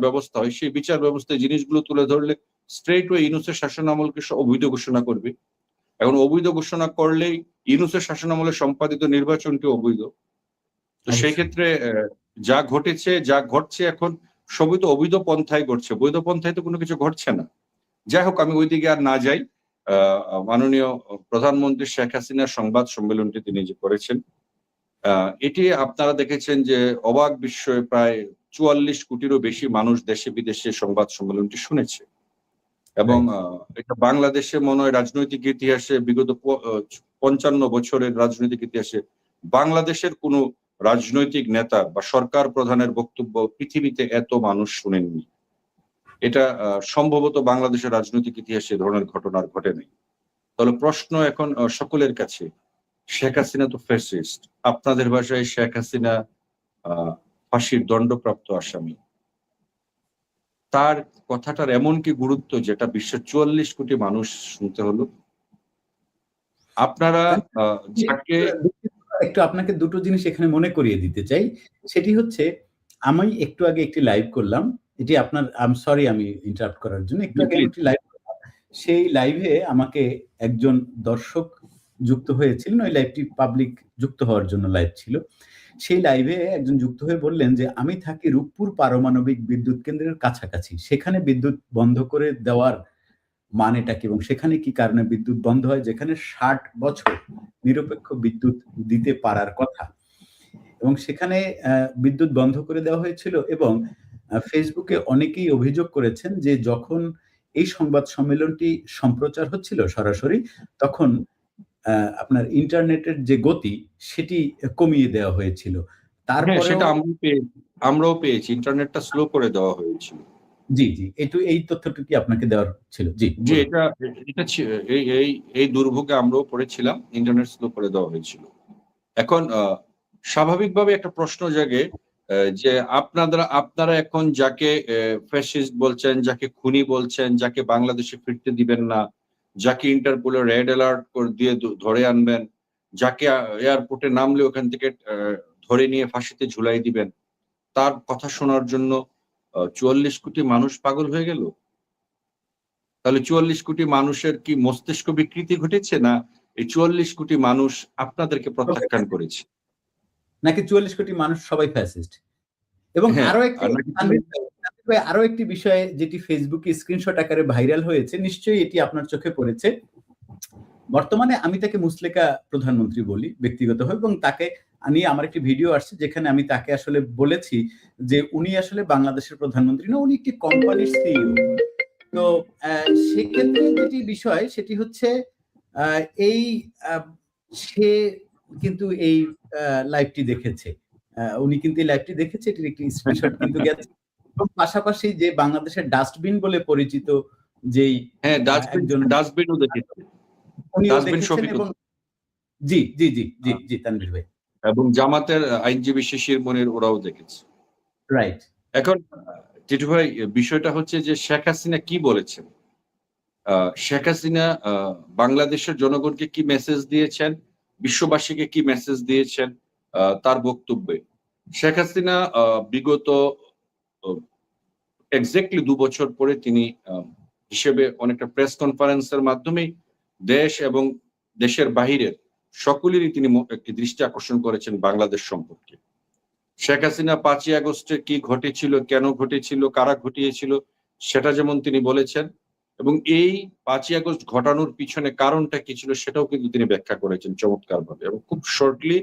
ব্যবস্থা হয়, সেই বিচার ব্যবস্থায় জিনিসগুলো তুলে ধরলে স্ট্রেট ওয়ে ইউনূসের শাসন আমলকে অবৈধ ঘোষণা করবে। এখন অবৈধ ঘোষণা করলেই ইউনূসের শাসন আমলে সম্পাদিত নির্বাচনটি অবৈধ। তো সেই ক্ষেত্রে যা ঘটেছে, যা ঘটছে এখন সবই তো অবৈধ পন্থায় ঘটছে, বৈধ পন্থায় তো কোনো কিছু ঘটছে না। যাই হোক, আমি ওইদিকে আর না যাই। মাননীয় প্রধানমন্ত্রী শেখ হাসিনার সংবাদ সম্মেলনটি তিনি যে করেছেন, এটি আপনারা দেখেছেন যে অবাক বিস্ময়ে প্রায় ৪৪ কোটিরও বেশি মানুষ দেশে বিদেশে সংবাদ সম্মেলনটি শুনেছে। এবং এটা বাংলাদেশে মনে হয় রাজনৈতিক ইতিহাসে বিগত ৫৫ বছরের রাজনৈতিক ইতিহাসে বাংলাদেশের কোনো রাজনৈতিক নেতা বা সরকার প্রধানের বক্তব্য পৃথিবীতে এত মানুষ শুনেননি। এটা সম্ভবত বাংলাদেশের রাজনৈতিক ইতিহাসে এ ধরনের ঘটনা ঘটে নাই। তাহলে প্রশ্ন এখন সকলের কাছে, শেখ হাসিনা তো ফ্যাসিস্ট, আপনাদের ভাষায় শেখ হাসিনা ফাঁসির দণ্ডপ্রাপ্ত আসামি। তার কথাটার এমন কি গুরুত্ব যেটা বিশ্বের ৪৪ কোটি মানুষ শুনতে হলো? আপনারা একটু আপনাকে দুটো জিনিস এখানে মনে করিয়ে দিতে চাই। সেটি হচ্ছে, আমি একটু আগে একটি লাইভ করলাম, এটি আপনার সরি আমি ইন্টারাপ্ট করার জন্য। একটু আগে একটি লাইভ করলাম, সেই লাইভে আমাকে একজন দর্শক যুক্ত হয়েছিলেন। ওই লাইভটি পাবলিক যুক্ত হওয়ার জন্য লাইভ ছিল। সেই লাইভে একজন যুক্ত হয়ে বললেন যে, আমি থাকি রূপপুর পারমাণবিক বিদ্যুৎ কেন্দ্রের কাছাকাছি, সেখানে বিদ্যুৎ বন্ধ করে দেওয়ার মানেটা কি, এবং সেখানে কি কারণে বিদ্যুৎ বন্ধ হয়, যেখানে ৬০ বছর নিরপেক্ষ বিদ্যুৎ দিতে পারার কথা, এবং সেখানে বিদ্যুৎ বন্ধ করে দেওয়া হয়েছিল। এবং ফেসবুকে অনেকেই অভিযোগ করেছেন যে যখন এই সংবাদ সম্মেলনটি সম্প্রচার হচ্ছিল সরাসরি, তখন আপনার ইন্টারনেটের যে গতি সেটি কমিয়ে দেওয়া হয়েছিল। তারপরে সেটা আমরাও পেয়েছি, ইন্টারনেটটা স্লো করে দেওয়া হয়েছিল। জি, জি, এই তথ্যটি কি আপনাকে দেওয়ার ছিল? জি, জি, এটা এই দুর্ভোগে আমরাও পড়েছিলাম, ইন্টারনেট স্লো করে দেওয়া হয়েছিল। এখন স্বাভাবিকভাবে একটা প্রশ্ন জাগে যে আপনারা এখন যাকে ফ্যাসিস্ট বলছেন, যাকে খুনি বলছেন, যাকে বাংলাদেশে ফিরতে দিবেন না, যাকে ইন্টারপোলের রেড অ্যালার্ট দিয়ে ধরে আনবেন, যাকে এয়ারপোর্টে নামলে ওখান থেকে ধরে নিয়ে ফাঁসিতে ঝুলাই দিবেন, তার কথা শোনার জন্য ৪৪ কোটি মানুষ পাগল হয়ে গেল? তাহলে ৪৪ কোটি মানুষের কি মস্তিষ্ক বিকৃতি ঘটেছে, না এই ৪৪ কোটি মানুষ আপনাদেরকে প্রত্যাখ্যান করেছে? নাকি ৪৪ কোটি মানুষ সবাই ফ্যাসিস্ট? এবং আরো একটি বিষয় যেটি ফেসবুকে স্ক্রিনশট আকারে ভাইরাল হয়েছে, নিশ্চয়ই এটি আপনার চোখে পড়েছে। বর্তমানে আমি তাকে মুসলেকা প্রধানমন্ত্রী বলি ব্যক্তিগতভাবে, এবং তাকে নিয়ে আমার একটি ভিডিও আসছে যেখানে আমি তাকে আসলে বলেছি যে উনি আসলে বাংলাদেশের প্রধানমন্ত্রী না, উনি একটি কোম্পানির সিইও। তো সেক্ষেত্রে যেটি বিষয় সেটি হচ্ছে, এই সে কিন্তু এই লাইভটি দেখেছে, উনি কিন্তু এই লাইভটি দেখেছে, এটির একটি স্ক্রিনশট কিন্তু গেছে। এবং পাশাপাশি যে বাংলাদেশের ডাস্টবিন বলে পরিচিত যেই ডাস্টবিনও দেখেছে, এবং জি জি জি জি জি তানভীর ভাই, এবং জামাতের আইনজীবী শিশির মনির ওরাও দেখেছে। রাইট। এখন টিটু ভাই, বিষয়টা হচ্ছে যে শেখ হাসিনা কি বলেছেন, শেখ হাসিনা বাংলাদেশের জনগণকে কি মেসেজ দিয়েছেন, বিশ্ববাসীকে কি মেসেজ দিয়েছেন তার বক্তব্যে। শেখ হাসিনা বিগত এক্স্যাক্টলি ২ বছর পরে তিনি হিসেবে অনেকটা প্রেস কনফারেন্সের মাধ্যমে দেশ এবং দেশের বাহিরের সকলেরই তিনি একটি দৃষ্টি আকর্ষণ করেছেন বাংলাদেশ সম্পর্কে। শেখ হাসিনা ৫ই আগস্টে কি ঘটেছিল, কেন ঘটেছিল, কারা ঘটিয়েছিল সেটা যেমন তিনি বলেছেন, এবং এই ৫ই আগস্ট ঘটানোর পিছনে কারণটা কি ছিল সেটাও কিন্তু তিনি ব্যাখ্যা করেছেন চমৎকারভাবে এবং খুব শর্টলি।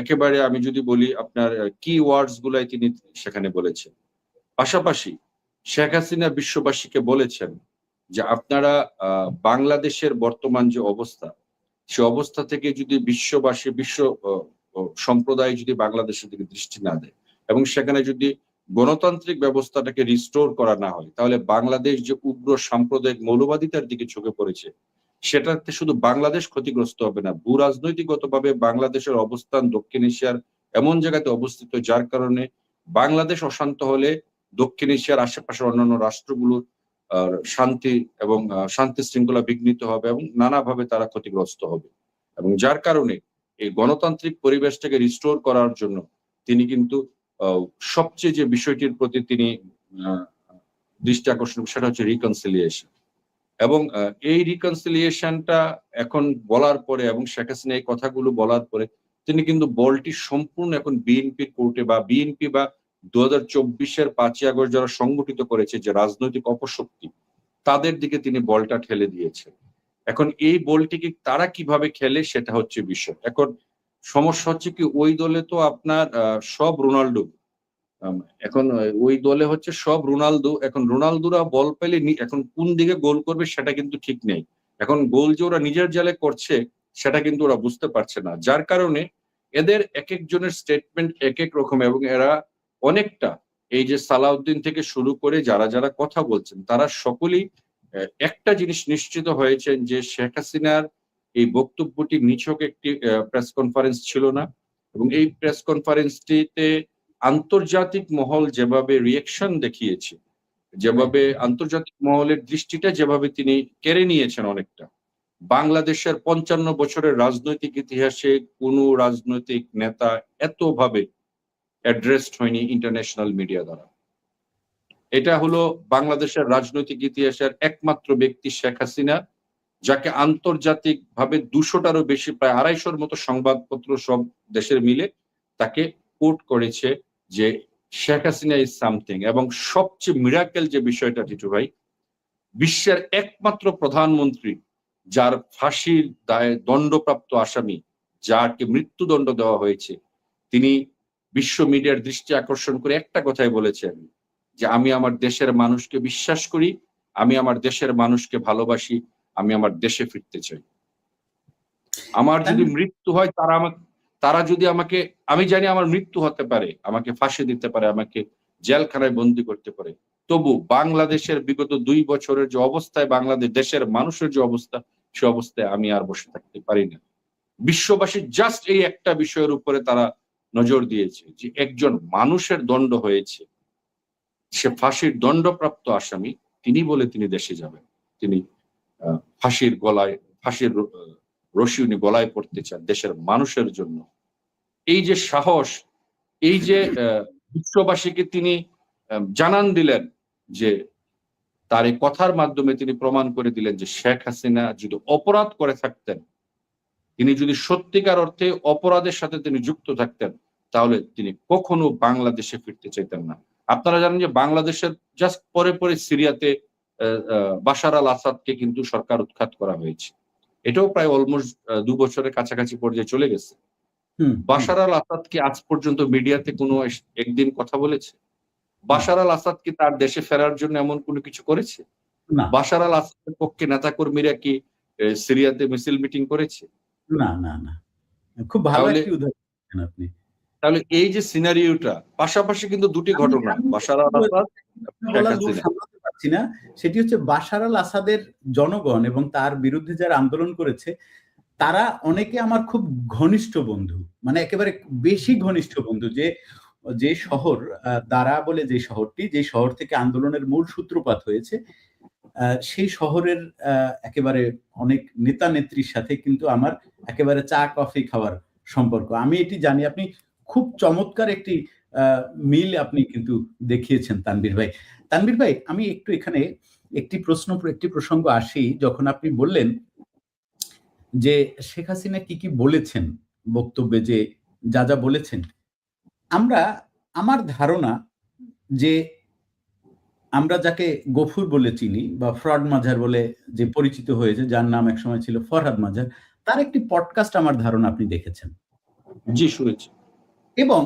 একেবারে আমি যদি বলি, আপনার কি ওয়ার্ডস গুলাই তিনি সেখানে বলেছেন। পাশাপাশি শেখ হাসিনা বিশ্ববাসীকে বলেছেন যে আপনারা বাংলাদেশের বর্তমান যে অবস্থা, সে অবস্থা থেকে যদি বিশ্ববাসী, বিশ্ব সম্প্রদায় যদি বাংলাদেশের দিকে দৃষ্টি না দেয় এবং সেখানে যদি গণতান্ত্রিক ব্যবস্থাটাকে রিস্টোর করা না হয়, তাহলে বাংলাদেশ যে উগ্র সাম্প্রদায়িক মৌলবাদিতার দিকে ঝুঁকে পড়েছে, সেটাতে শুধু বাংলাদেশ ক্ষতিগ্রস্ত হবে না, ভূ রাজনৈতিকগতভাবে বাংলাদেশের অবস্থান দক্ষিণ এশিয়ার এমন জায়গাতে অবস্থিত, যার কারণে বাংলাদেশ অশান্ত হলে দক্ষিণ এশিয়ার আশেপাশের অন্যান্য রাষ্ট্রগুলোর শান্তি এবং শান্তি শৃঙ্খলা বিঘ্নিত হবে এবং নানাভাবে তারা ক্ষতিগ্রস্ত হবে। এবং যার কারণে এই গণতান্ত্রিক পরিবেশটাকে রিস্টোর করার জন্য তিনি কিন্তু সবচেয়ে যে বিষয়টির প্রতি তিনি দৃষ্টি আকর্ষণ, সেটা হচ্ছে রিকনসিলিয়েশন। এবং এই রিকনসিলিয়েশনটা এখন বলার পরে এবং শেখ হাসিনা এই কথাগুলো বলার পরে তিনি কিন্তু বলটি সম্পূর্ণ এখন বিএনপির কোর্টে, বা বিএনপি বা 2024-এর 5ই আগস্ট যারা সংগঠিত করেছে যে রাজনৈতিক অপশক্তি, তাদের দিকে তিনি বলটা ঠেলে দিয়েছেন। এখন এই বলটিকে তারা কিভাবে খেলে সেটা হচ্ছে বিষয়। এখন সমস্যা হচ্ছে কি, ওই দলে তো আপনার সব রোনাল্ডো, এখন ওই দলে হচ্ছে সব রোনালদো। এখন রোনালদোরা বল পেলে এখন কোন দিকে গোল করবে সেটা কিন্তু ঠিক নেই। এখন গোল যে ওরা নিজের জালে করছে সেটা কিন্তু ওরা বুঝতে পারছে না, যার কারণে এদের এক একজনের স্টেটমেন্ট এক এক রকম। এবং এরা অনেকটা, এই যে সালাউদ্দিন থেকে শুরু করে যারা যারা কথা বলছেন, তারা সকলেই একটা জিনিস নিশ্চিত হয়েছেন যে শেখ হাসিনার এই বক্তব্যটি নিছক একটি প্রেস কনফারেন্স ছিল না। এবং এই প্রেস কনফারেন্সটিতে আন্তর্জাতিক মহল যেভাবে রিয়েকশন দেখিয়েছে, যেভাবে আন্তর্জাতিক মহলের দৃষ্টিটা যেভাবে তিনি কেড়ে নিয়েছেন অনেকটা, বাংলাদেশের 55 বছরের রাজনৈতিক ইতিহাসে কোনো রাজনৈতিক নেতা এতভাবে অ্যাড্রেসড হয়নি ইন্টারন্যাশনাল মিডিয়া দ্বারা। এটা হলো বাংলাদেশের রাজনৈতিক ইতিহাসের একমাত্র ব্যক্তি শেখ হাসিনা, যাকে আন্তর্জাতিক ভাবে 200টারও বেশি, প্রায় 250-র মতো সংবাদপত্র সব দেশের মিলে তাকে কোট করেছে যে শেখ হাসিনা ইজ সামথিং। এবং সবচেয়ে মিরাকেল যে বিষয়টা টিটু ভাই, বিশ্বের একমাত্র প্রধানমন্ত্রী যার ফাঁসির দায়ে দণ্ডপ্রাপ্ত আসামি, যাকে মৃত্যুদণ্ড দেওয়া হয়েছে, তিনি বিশ্ব মিডিয়ার দৃষ্টি আকর্ষণ করে একটা কথাই বলেছেন যে আমি আমার দেশের মানুষকে বিশ্বাস করি, আমি আমার দেশের মানুষকে ভালোবাসি, আমি আমার দেশে ফিরতে চাই। আমার যদি মৃত্যু হয়, তারা যদি আমাকে, আমি জানি আমার মৃত্যু হতে পারে, আমাকে ফাঁসি দিতে পারে, আমাকে জেলখানায় বন্দী করতে পারে, তবু বাংলাদেশের বিগত 2 বছরের যে অবস্থায় বাংলাদেশ দেশের মানুষের যে অবস্থা, সে অবস্থায় আমি আর বসে থাকতে পারি না। বিশ্ববাসী জাস্ট এই একটা বিষয়ের উপরে তারা নজর দিয়েছে যে একজন মানুষের দণ্ড হয়েছে, সে ফাঁসির দণ্ডপ্রাপ্ত আসামি, তিনি বলে তিনি দেশে যাবেন, তিনি ফাঁসির রশি উনি গলায় পড়তে চান দেশের মানুষের জন্য। এই যে সাহস, এই যে বিশ্ববাসীকে তিনি জানান দিলেন, যে তার এই কথার মাধ্যমে তিনি প্রমাণ করে দিলেন যে শেখ হাসিনা যদি অপরাধ করে থাকতেন, তিনি যদি সত্যিকার অর্থে অপরাধের সাথে তিনি যুক্ত থাকতেন, তাহলে তিনি কখনো বাংলাদেশে ফিরতে চাইতেন না। আপনারা জানেন যে বাংলাদেশের জাস্ট পরে পরে সিরিয়াতে বাশার আল আসাদকে কিন্তু সরকার উৎখাত করা হয়েছে। এটাও প্রায় অলমোস্ট 2 বছরের কাছাকাছি পর্যায়ে চলে গেছে। বাশার আল আসাদ কি আজ পর্যন্ত মিডিয়াতে কোনো একদিন কথা বলেছে? বাশার আল আসাদ কি তার দেশে ফেরার জন্য এমন কোনো কিছু করেছে? বাশার আল আসাদের পক্ষে নেতাকর্মীরা কি সিরিয়াতে মিছিল মিটিং করেছে? না না না, খুব ভালো একটি উদাহরণ আপনি। তাহলে এই যে সিনারিওটা, পাশাপাশি কিন্তু দুটি ঘটনা, বাশার আল আসাদ পাচ্ছি না, সেটি হচ্ছে বাশার আল আসাদের জনগণ এবং তার বিরুদ্ধে যারা আন্দোলন করেছে, তারা অনেকে আমার খুব ঘনিষ্ঠ বন্ধু, মানে একেবারে বেশি ঘনিষ্ঠ বন্ধু। যে শহর দারা বলে, যে শহরটি, যে শহর থেকে আন্দোলনের মূল সূত্রপাত হয়েছে, সেই শহরের একেবারে অনেক নেতা নেত্রীর সাথে কিন্তু আমার একেবারে চা কফি খাওয়ার সম্পর্ক। আমি এটি জানি। আপনি খুব চমৎকার একটি মিল আপনি কিন্তু দেখিয়েছেন তানভীর ভাই। তানভীর ভাই, আমি একটু এখানে একটি প্রসঙ্গ আসি, যখন আপনি বললেন যে শেখ হাসিনা কি কি বলেছেন বক্তব্যে, যে যা যা বলেছেন, আমার ধারণা যে আমরা যাকে গফুর বলে চিনি বা ফ্রড মাজার বলে যে পরিচিত হয়েছে, যার নাম একসময় ছিল ফরহাদ মাজার, তার একটি পডকাস্ট আমার ধারণা আপনি দেখেছেন। জি, শুনেছি। এবং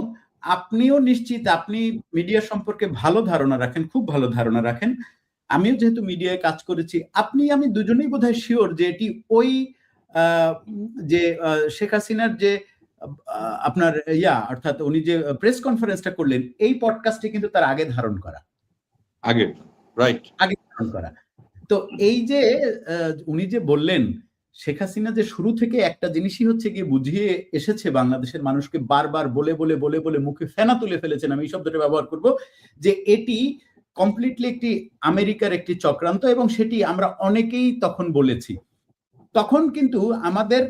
আপনিও নিশ্চিত, আপনি মিডিয়া সম্পর্কে ভালো ধারণা রাখেন, খুব ভালো ধারণা রাখেন। আমিও যেহেতু মিডিয়ায় কাজ করেছি, আমি দুজনেই বোধহয় শিওর যে এটি ওই যে শেখ হাসিনার যে আপনার অর্থাৎ উনি যে প্রেস কনফারেন্সটা করলেন, এই পডকাস্টে কিন্তু তার আগে ধারণ করা, আগে ধারণ করা। তো এই যে উনি যে বললেন, শেখ হাসিনা যে শুরু থেকে একটা জিনিসই হচ্ছে গিয়ে বুঝিয়ে এসেছে বাংলাদেশের মানুষকে, বারবার বলে বলে বলে বলে মুখে ফেনা তুলে ফেলেছেন, আমি এই শব্দটা ব্যবহার করব, যে এটি কমপ্লিটলি একটি আমেরিকার একটি চক্রান্ত, এবং সেটি আমরা অনেকেই তখন বলেছি। তখন কিন্তু আমাদের,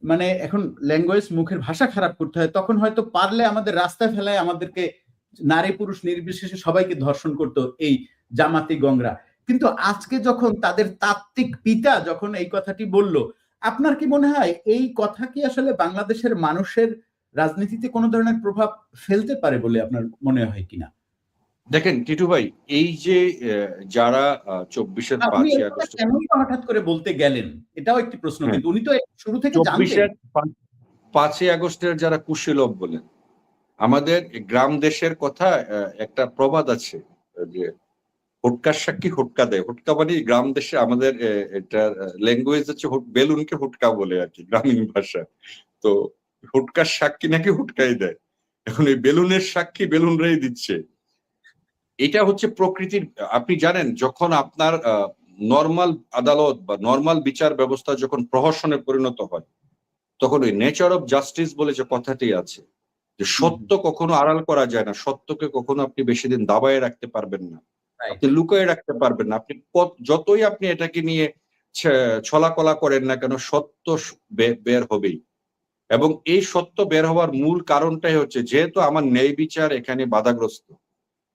মানে এখন ল্যাঙ্গুয়েজ, মুখের ভাষা খারাপ করতে হয়, তখন হয়তো পারলে আমাদের রাস্তায় ফেলায় আমাদেরকে নারী পুরুষ নির্বিশেষে সবাইকে ধর্ষণ করতো এই জামাতি গংরা। কিন্তু আজকে যখন তাদের তাত্ত্বিক পিতা যখন এই কথাটি বলল, আপনার কি মনে হয় এই কথা কি আসলে বাংলাদেশের মানুষের রাজনীতিতে কোনো ধরনের প্রভাব ফেলতে পারে বলে আপনার মনে হয় কিনা? দেখেন টিটু ভাই, এই যে যারা 24-এর আপনি 5ই এই কথা আগস্ট, কেনই বা হঠাৎ করে বলতে গেলেন? এটাও একটি প্রশ্ন, হ্যাঁ, কিন্তু উনি তো শুরু থেকে জানতেন। 24-এর 5ই আগস্টের যারা কুশীলব বলেন, আমাদের গ্রাম দেশের কথা একটা প্রবাদ আছে যে হুটকার সাক্ষী হুটকা দেয়। হুটকা মানে গ্রাম দেশে আমাদের এটার ল্যাঙ্গুয়েজ হচ্ছে বেলুনকে হুটকা বলে আরকি গ্রামীণ ভাষা। তো হুটকার সাক্ষী নাকি হুটকাই দেয়। এখন এই বেলুনের সাক্ষী বেলুনরাই দিচ্ছে। এটা হচ্ছে প্রকৃতির। আপনি জানেন যখন আপনার নরমাল আদালত বা নরমাল বিচার ব্যবস্থা যখন প্রহসনে পরিণত হয়, তখন ওই নেচার অফ জাস্টিস বলে যে কথাটি আছে, যে সত্য কখনো আড়াল করা যায় না। সত্যকে কখনো আপনি বেশিদিন দাবায়ে রাখতে পারবেন না। রাইট। আপনি লুকিয়ে রাখতে পারবেন না। আপনি যতই আপনি এটাকে নিয়ে ছলাকলা করেন না কেন, সত্য বের হবেই। এবং এই সত্য বের হওয়ার মূল কারণটাই হচ্ছে যেহেতু আমার ন্যায় বিচার এখানে বাধাগ্রস্ত।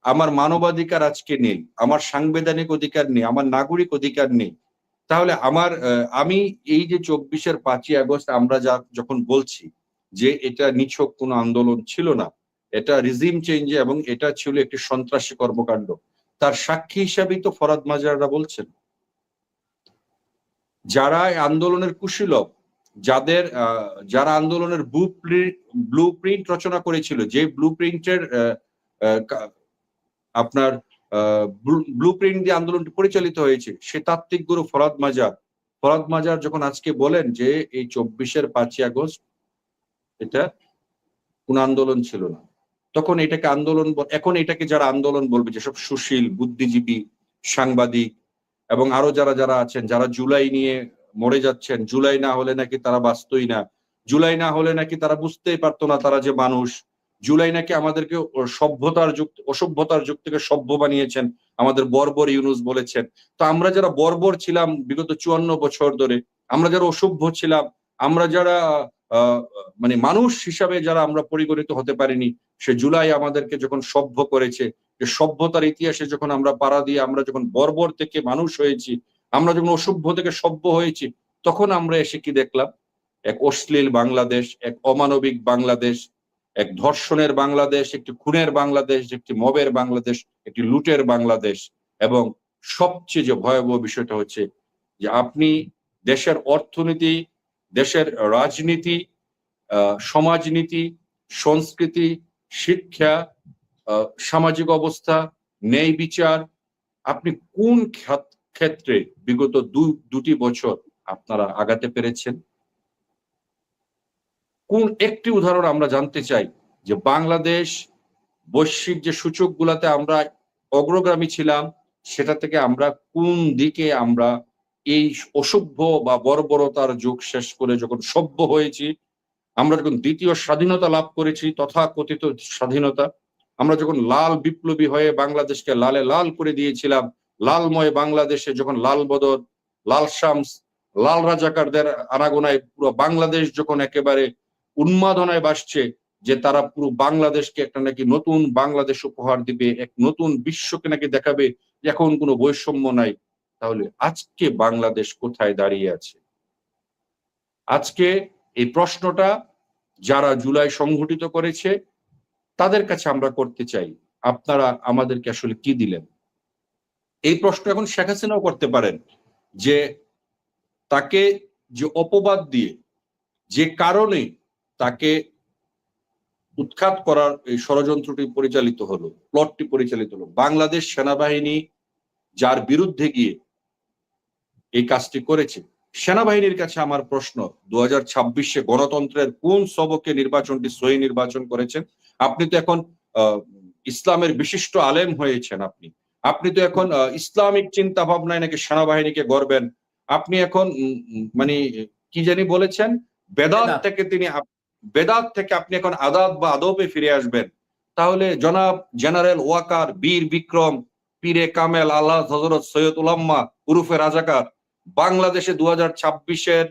আমার মানবাধিকার আজকে নেই। আমার সাংবিধানিক অধিকার নেই। আমার নাগরিক অধিকার নেই। তাহলে আমি এই যে 24-এর 5ই আগস্ট আমরা যখন বলছি যে এটা নিছক কোনো আন্দোলন ছিল না। এটা রিজিম চেঞ্জ এবং এটা ছিল একটি সন্ত্রাসী কর্মকাণ্ড। তার সাক্ষী হিসাবেই তো ফরহাদ মাজাররা বলছেন। যারা এই আন্দোলনের কুশীলব, যারা আন্দোলনের ব্লু প্রিন্ট রচনা করেছিল, যে ব্লু প্রিন্টের আপনার ব্লু প্রিন্ট দিয়ে আন্দোলনটি পরিচালিত হয়েছে, সে তাত্ত্বিক গুরু ফরহাদ মাজার। ফরহাদ মাজার যখন আজকে বলেন যে এই 24-এর 5ই আগস্ট এটা কোন আন্দোলন ছিল না, তখন এটাকে আন্দোলন এখন এটাকে যারা আন্দোলন বলবে, যেসব সুশীল বুদ্ধিজীবী, সাংবাদিক এবং আরো যারা আছেন, যারা জুলাই নিয়ে মরে যাচ্ছেন, জুলাই না হলে নাকি তারা বাঁচতই না, জুলাই না হলে নাকি তারা বুঝতেই পারতো না তারা যে মানুষ, জুলাই নাকি আমাদেরকে অসভ্যতার যুগ থেকে সভ্য বানিয়েছেন, আমাদের বর্বর ইউনুস বলেছেন। তো আমরা যারা বর্বর ছিলাম বিগত 54 বছর ধরে, আমরা যারা অসভ্য ছিলাম, আমরা যারা মানে মানুষ হিসাবে যারা আমরা পরিগণিত হতে পারিনি, সে জুলাই আমাদেরকে যখন সভ্য করেছে, যে সভ্যতার ইতিহাসে যখন আমরা পাড়া দিয়ে আমরা যখন বর্বর থেকে মানুষ হয়েছি, আমরা যখন অসভ্য থেকে সভ্য হয়েছি, তখন আমরা এসে কি দেখলাম? এক অশ্লীল বাংলাদেশ, এক অমানবিক বাংলাদেশ, এক ধর্ষণের বাংলাদেশ, একটি খুনের বাংলাদেশ, একটি মবের বাংলাদেশ, একটি লুটের বাংলাদেশ। এবং সবচেয়ে যে ভয়াবহ বিষয়টা হচ্ছে যে আপনি দেশের অর্থনীতি, দেশের রাজনীতি, সমাজনীতি, সংস্কৃতি, শিক্ষা, সামাজিক অবস্থা, ন্যায় বিচার, আপনি কোন ক্ষেত্রে বিগত দুটি বছর আপনারা আগাতে পেরেছেন? কোন একটি উদাহরণ আমরা জানতে চাই যে বাংলাদেশ বৈশ্বিক যে সূচকগুলাতে আমরা অগ্রগামী ছিলাম, সেটা থেকে আমরা কোন দিকে আমরা এই অসভ্য বা বর্বরতার যুগ শেষ করে যখন সভ্য হয়েছি, আমরা যখন দ্বিতীয় স্বাধীনতা লাভ করেছি, তথাকথিত স্বাধীনতা, আমরা যখন লাল বিপ্লবী হয়ে বাংলাদেশকে লালে লাল করে দিয়েছিলাম, লালময় বাংলাদেশে যখন লাল বদর, লাল শামস, লাল রাজাকারদের আনাগোনায় পুরো বাংলাদেশ যখন একেবারে উন্মাদনায় ভাসছে, যে তারা পুরো বাংলাদেশকে একটা নাকি নতুন বাংলাদেশ উপহার দিবে, এক নতুন বিশ্বকে নাকি দেখাবে যে এখন কোনো বৈষম্য নাই। তাহলে আজকে বাংলাদেশ কোথায় দাঁড়িয়ে আছে? আজকে এই প্রশ্নটা যারা জুলাই সংঘটিত করেছে তাদের কাছে আমরা করতে চাই, আপনারা আমাদেরকে আসলে কি দিলেন? এই প্রশ্ন এখন শেখ হাসিনাও করতে পারেন যে তাকে যে অপবাদ দিয়ে, যে কারণে তাকে উৎখাত করার এই ষড়যন্ত্রটি পরিচালিত হলো, প্লটটি পরিচালিত হলো, বাংলাদেশ সেনাবাহিনী যার বিরুদ্ধে গিয়ে এই কাজটি করেছে, সেনাবাহিনীর কাছে আমার প্রশ্ন, 2026-এ গণতন্ত্রের কোন সবকে নির্বাচনটি সহি নির্বাচন করেছেন? আপনি তো এখন ইসলামের বিশিষ্ট আলেম হয়েছেন, আপনি তো এখন ইসলামিক চিন্তা ভাবনায় নাকি সেনাবাহিনীকে গড়বেন। আপনি এখন মানে কি জানি বলেছেন, বেদাত থেকে আপনি এখন আদাত বা আদবে ফিরে আসবেন। তাহলে জনাব জেনারেল ওয়াকার, বীর বিক্রম, পীরে কামেল, আল্লাহ হযরত সৈয়দ উলাম্মা উরুফে রাজাকার, বাংলাদেশে 2026-এর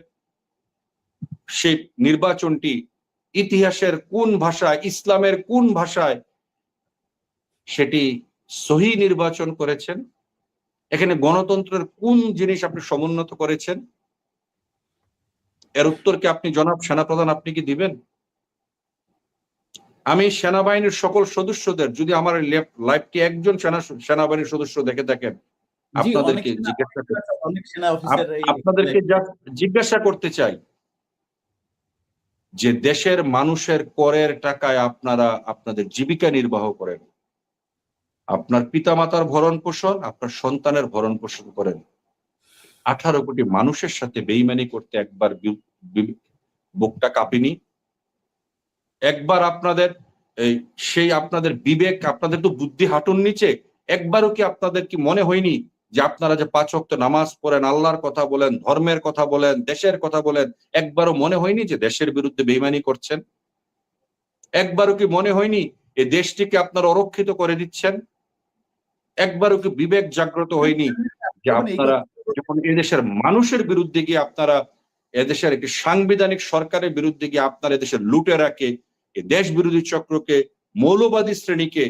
সেই নির্বাচনটি ইতিহাসের কোন ভাষায়, ইসলামের কোন ভাষায় সেটি সহি নির্বাচন করেছেন? এখানে গণতন্ত্রের কোন জিনিস আপনি সমুন্নত করেছেন? এর উত্তর কি আপনি জনাব সেনাপ্রধান আপনি কি দিবেন? আমি সেনাবাহিনীর সকল সদস্যদের, যদি আমার লাইভটি একজন সেনাবাহিনীর সদস্য দেখে থাকেন, আপনাদেরকে জিজ্ঞাসা করতে চাই যে দেশের মানুষের করের টাকায় আপনারা আপনাদের জীবিকা নির্বাহ করেন, আপনার পিতামাতার ভরণ পোষণ, আপনার সন্তানের ভরণ পোষণ করেন। 18 কোটি মানুষের সাথে বেইমানি করতে একবার বুকটা কাঁপিনি? একবার আপনাদের আপনাদের বিবেক, আপনাদের তো বুদ্ধি হাঁটুর নিচে, একবারও কি আপনাদের কি মনে হয়নি যে আপনারা যে 5 ওয়াক্ত নামাজ পড়েন, আল্লাহর কথা বলেন, ধর্মের কথা বলেন, দেশের কথা বলেন, একবারও মনে হয়নি যে দেশের বিরুদ্ধে বেইমানি করছেন? একবারও কি মনে হয়নি এই দেশটিকে আপনারা অরক্ষিত করে দিচ্ছেন? একবারও কি বিবেক জাগ্রত হয়নি যে আপনারা যখন এদেশের মানুষের বিরুদ্ধে গিয়ে, আপনারা এদেশের একটি সাংবিধানিক সরকারের বিরুদ্ধে গিয়ে আপনারা এদেশের লুটেরাকে, দেশ বিরোধী চক্রকে, মৌলবাদী শ্রেণীকে,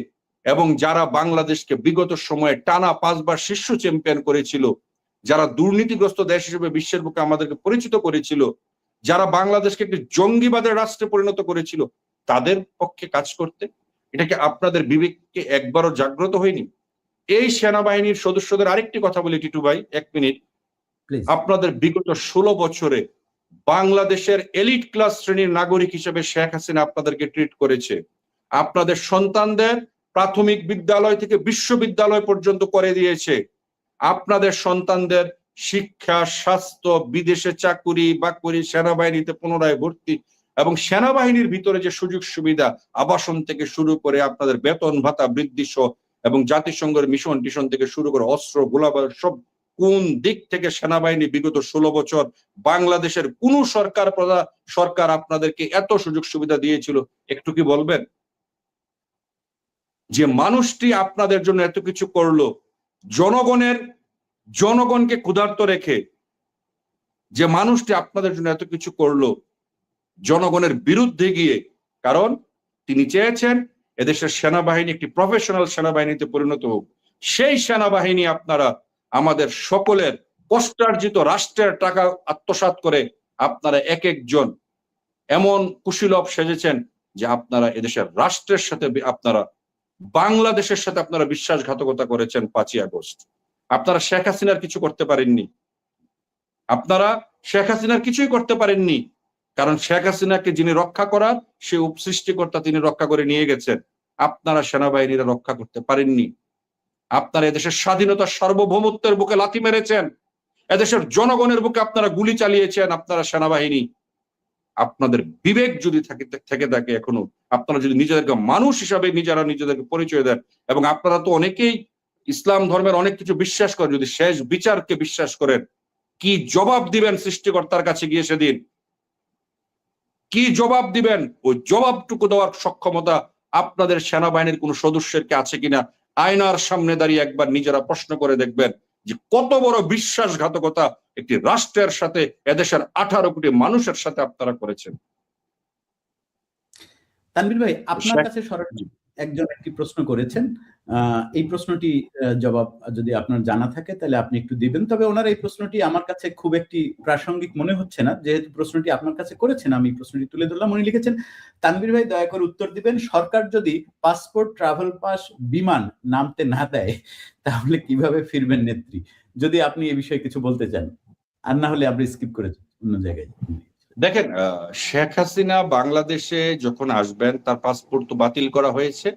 এবং যারা বাংলাদেশকে বিগত সময়ে টানা 5 বার শীর্ষ চ্যাম্পিয়ন করেছিল, যারা দুর্নীতিগ্রস্ত দেশ হিসেবে বিশ্বের বুকে আমাদেরকে পরিচিত করেছিল, যারা বাংলাদেশকে একটি জঙ্গিবাদের রাষ্ট্রে পরিণত করেছিল, তাদের পক্ষে কাজ করতে, এটাকে আপনাদের বিবেককে একবারও জাগ্রত হয়নি? এই সেনাবাহিনীর সদস্যদের আরেকটি কথা বলি টিটু ভাই, 1 মিনিট। আপনাদের বিগত 16 বছরে বাংলাদেশের এলিট ক্লাস শ্রেণীর নাগরিক হিসেবে শেখ হাসিনা আপনাদেরকে ট্রিট করেছে। আপনাদের সন্তানদের প্রাথমিক বিদ্যালয় থেকে বিশ্ববিদ্যালয় পর্যন্ত করে দিয়েছে। আপনাদের সন্তানদের শিক্ষা, স্বাস্থ্য, বিদেশে চাকুরি বাকুরি, সেনাবাহিনীতে পুনরায় ভর্তি, এবং সেনাবাহিনীর ভিতরে যে সুযোগ সুবিধা, আবাসন থেকে শুরু করে আপনাদের বেতন ভাতা বৃদ্ধি সহ, এবং জাতিসংঘের মিশন টিশন থেকে শুরু করে অস্ত্র গোলাবারুদ সব, কোন দিক থেকে সেনাবাহিনী বিগত 16 বছর বাংলাদেশের কোন সরকার আপনাদেরকে এত সুযোগ সুবিধা দিয়েছিল? একটু কি বলবেন? যে মানুষটি আপনাদের জন্য এত কিছু করলো, জনগণকে ক্ষুধার্ত রেখে যে মানুষটি আপনাদের জন্য এত কিছু করলো, জনগণের বিরুদ্ধে গিয়ে, কারণ তিনি চেয়েছেন এদেশের সেনাবাহিনী একটি প্রফেশনাল সেনাবাহিনীতে পরিণত হোক। সেই সেনাবাহিনী আপনারা আমাদের সকলের কষ্টার্জিত রাষ্ট্রের টাকা আত্মসাৎ করে আপনারা এক একজন এমন কুশীলব সেজেছেন যে আপনারা এদেশের রাষ্ট্রের সাথে, আপনারা বাংলাদেশের সাথে আপনারা বিশ্বাসঘাতকতা করেছেন। 5ই আগস্ট আপনারা শেখ হাসিনার কিছু করতে পারেননি, আপনারা শেখ হাসিনার কিছুই করতে পারেননি, কারণ শেখ হাসিনাকে যিনি রক্ষা করার, সে সৃষ্টিকর্তা, তিনি রক্ষা করে নিয়ে গেছেন। আপনারা সেনাবাহিনীরা রক্ষা করতে পারেননি। আপনারা এদেশের স্বাধীনতা সার্বভৌমত্বের বুকে লাথি মেরেছেন, এদেশের জনগণের বুকে আপনারা গুলি চালিয়েছেন। আপনারা সেনাবাহিনী, আপনাদের বিবেক যদি থেকে থাকে এখনো, আপনারা যদি নিজেদেরকে মানুষ হিসাবে নিজেদেরকে পরিচয় দেন, এবং আপনারা তো অনেকেই ইসলাম ধর্মের অনেক কিছু বিশ্বাস করেন, যদি শেষ বিচারকে বিশ্বাস করেন, কি জবাব দিবেন সৃষ্টিকর্তার কাছে গিয়ে সেদিন? কি জবাব দিবেন? ওই জবাবটুকু দেওয়ার সক্ষমতা আপনাদের সেনাবাহিনীর কোন সদস্যের কি আছে কিনা? আয়নার সামনে দাঁড়িয়ে একবার নিজেরা প্রশ্ন করে দেখবেন যে কত বড় বিশ্বাসঘাতকতা একটি রাষ্ট্রের সাথে, এদেশের 18 কোটি মানুষের সাথে আপনারা করেছেন। তানভীর ভাই, আপনার কাছে সরাসরি একজন একটি প্রশ্ন করেছেন। এই প্রশ্নটি জবাব যদি আপনার জানা থাকে তাহলে আপনি একটু দিবেন। তবে ওনার এই প্রশ্নটি আমার কাছে খুব একটি প্রাসঙ্গিক মনে হচ্ছে না, যেহেতু প্রশ্নটি আপনার কাছে করেছেন, আমি প্রশ্নটি তুলে ধরলাম। উনি লিখেছেন, তানভীর ভাই দয়া করে উত্তর দিবেন, সরকার যদি পাসপোর্ট, ট্রাভেল পাস, বিমান নামতে না দেয় তাহলে কিভাবে ফিরবেন নেত্রী? যদি আপনি এই বিষয়ে কিছু বলতে চান, আর না হলে আপনি স্কিপ করে অন্য জায়গায়। দেখেন, শেখ হাসিনা বাংলাদেশে যখন আসবেন তার পাসপোর্ট তো বাতিল করা হয়েছে।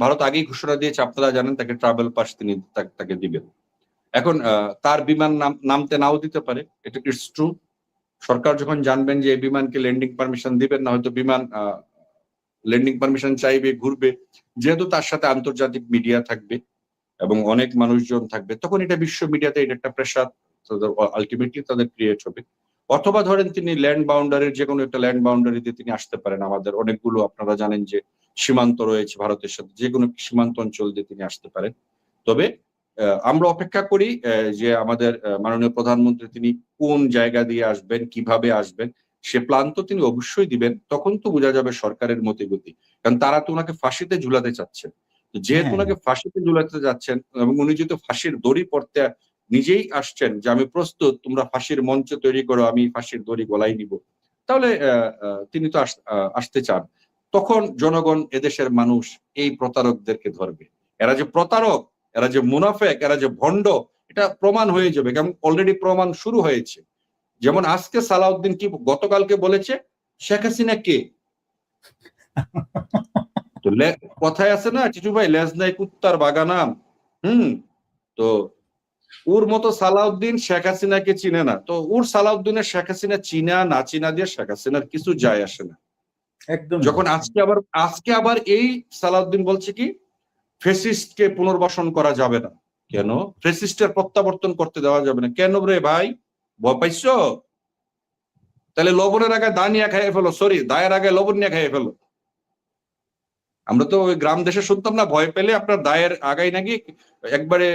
ভারত আগেই ঘোষণা দিয়েছে, আপনারা জানেন, তাকে ট্রাভেল পাস তিনি তাকে দিবেন। এখন তার বিমান নামতে নাও দিতে পারে, এটা ইটস ট্রু। সরকার যখন জানবেন যে এই বিমানকে ল্যান্ডিং পারমিশন দিবেন না, হয়তো বিমান ল্যান্ডিং পারমিশন চাইবে, ঘুরবে, যেহেতু তার সাথে আন্তর্জাতিক মিডিয়া থাকবে এবং অনেক মানুষজন থাকবে, তখন এটা বিশ্ব মিডিয়াতে এটা একটা প্রেসার আলটিমেটলি তাদের ক্রিয়েট হবে। অথবা ধরেন তিনি ল্যান্ড বাউন্ডারির যে কোনো একটা ল্যান্ড বাউন্ডারিতে তিনি আসতে পারেন। আমাদের অনেকগুলো, আপনারা জানেন যে সীমান্ত রয়েছে ভারতের সাথে, যে কোনো সীমান্ত অঞ্চল দিয়ে তিনি আসতে পারেন। তবে আমরা অপেক্ষা করি যে আমাদের মাননীয় প্রধানমন্ত্রী তিনি কোন জায়গা দিয়ে আসবেন, কিভাবে আসবেন, সে প্ল্যান তো তিনি অবশ্যই দিবেন। তখন তো বোঝা যাবে সরকারের মতিগতি, কারণ তারা তো ওনাকে ফাঁসিতে ঝুলাতে চাচ্ছেন। তো যেহেতু হ্যাঁ, ওনাকে ফাঁসিতে ঝুলাতে যাচ্ছেন এবং উনি যেহেতু ফাঁসির দড়ি পড়তে নিজেই আসছেন যে আমি প্রস্তুত, তোমরা ফাঁসির মঞ্চ তৈরি করো, আমি ফাঁসির দড়ি গলায় নিব, তাহলে তিনি তো আসতে চান। তখন জনগণ, এদেশের মানুষ এই প্রতারকদেরকে ধরবে। এরা যে প্রতারক, এরা যে মুনাফেক, এরা যে ভণ্ড, এটা প্রমাণ হয়ে যাবে, এবং অলরেডি প্রমাণ শুরু হয়েছে। যেমন আজকে সালাউদ্দিন কি গতকালকে বলেছে শেখ হাসিনা কে? তো কথায় আছে না টিটু ভাই, লেজ নাই কুত্তার বাগানাম। হুম। তো ওর মতো সালাউদ্দিন শেখ হাসিনাকে চিনে না। তো ওর সালাউদ্দিনের শেখ হাসিনা চিনা না চিনা দিয়ে শেখ হাসিনার কিছু যায় আসে না। একদম যখন আজকে আবার এই সালাউদ্দিন বলছে কি ফেসিস্টকে পুনর্বাসন করা যাবে না। কেন? ফেসিস্টের প্রত্যাবর্তন করতে দেওয়া যাবে না কেন রে ভাই? ভয় পাইছো? তাহলে লবণের আগে দা নিয়ে খাইয়ে ফেলো, সরি দায়ের আগে লবণ নিয়ে খাইয়ে ফেলো। আমরা তো ওই গ্রাম দেশে শুনতাম না, ভয় পেলে আপনার দায়ের আগাই নাকি একবারে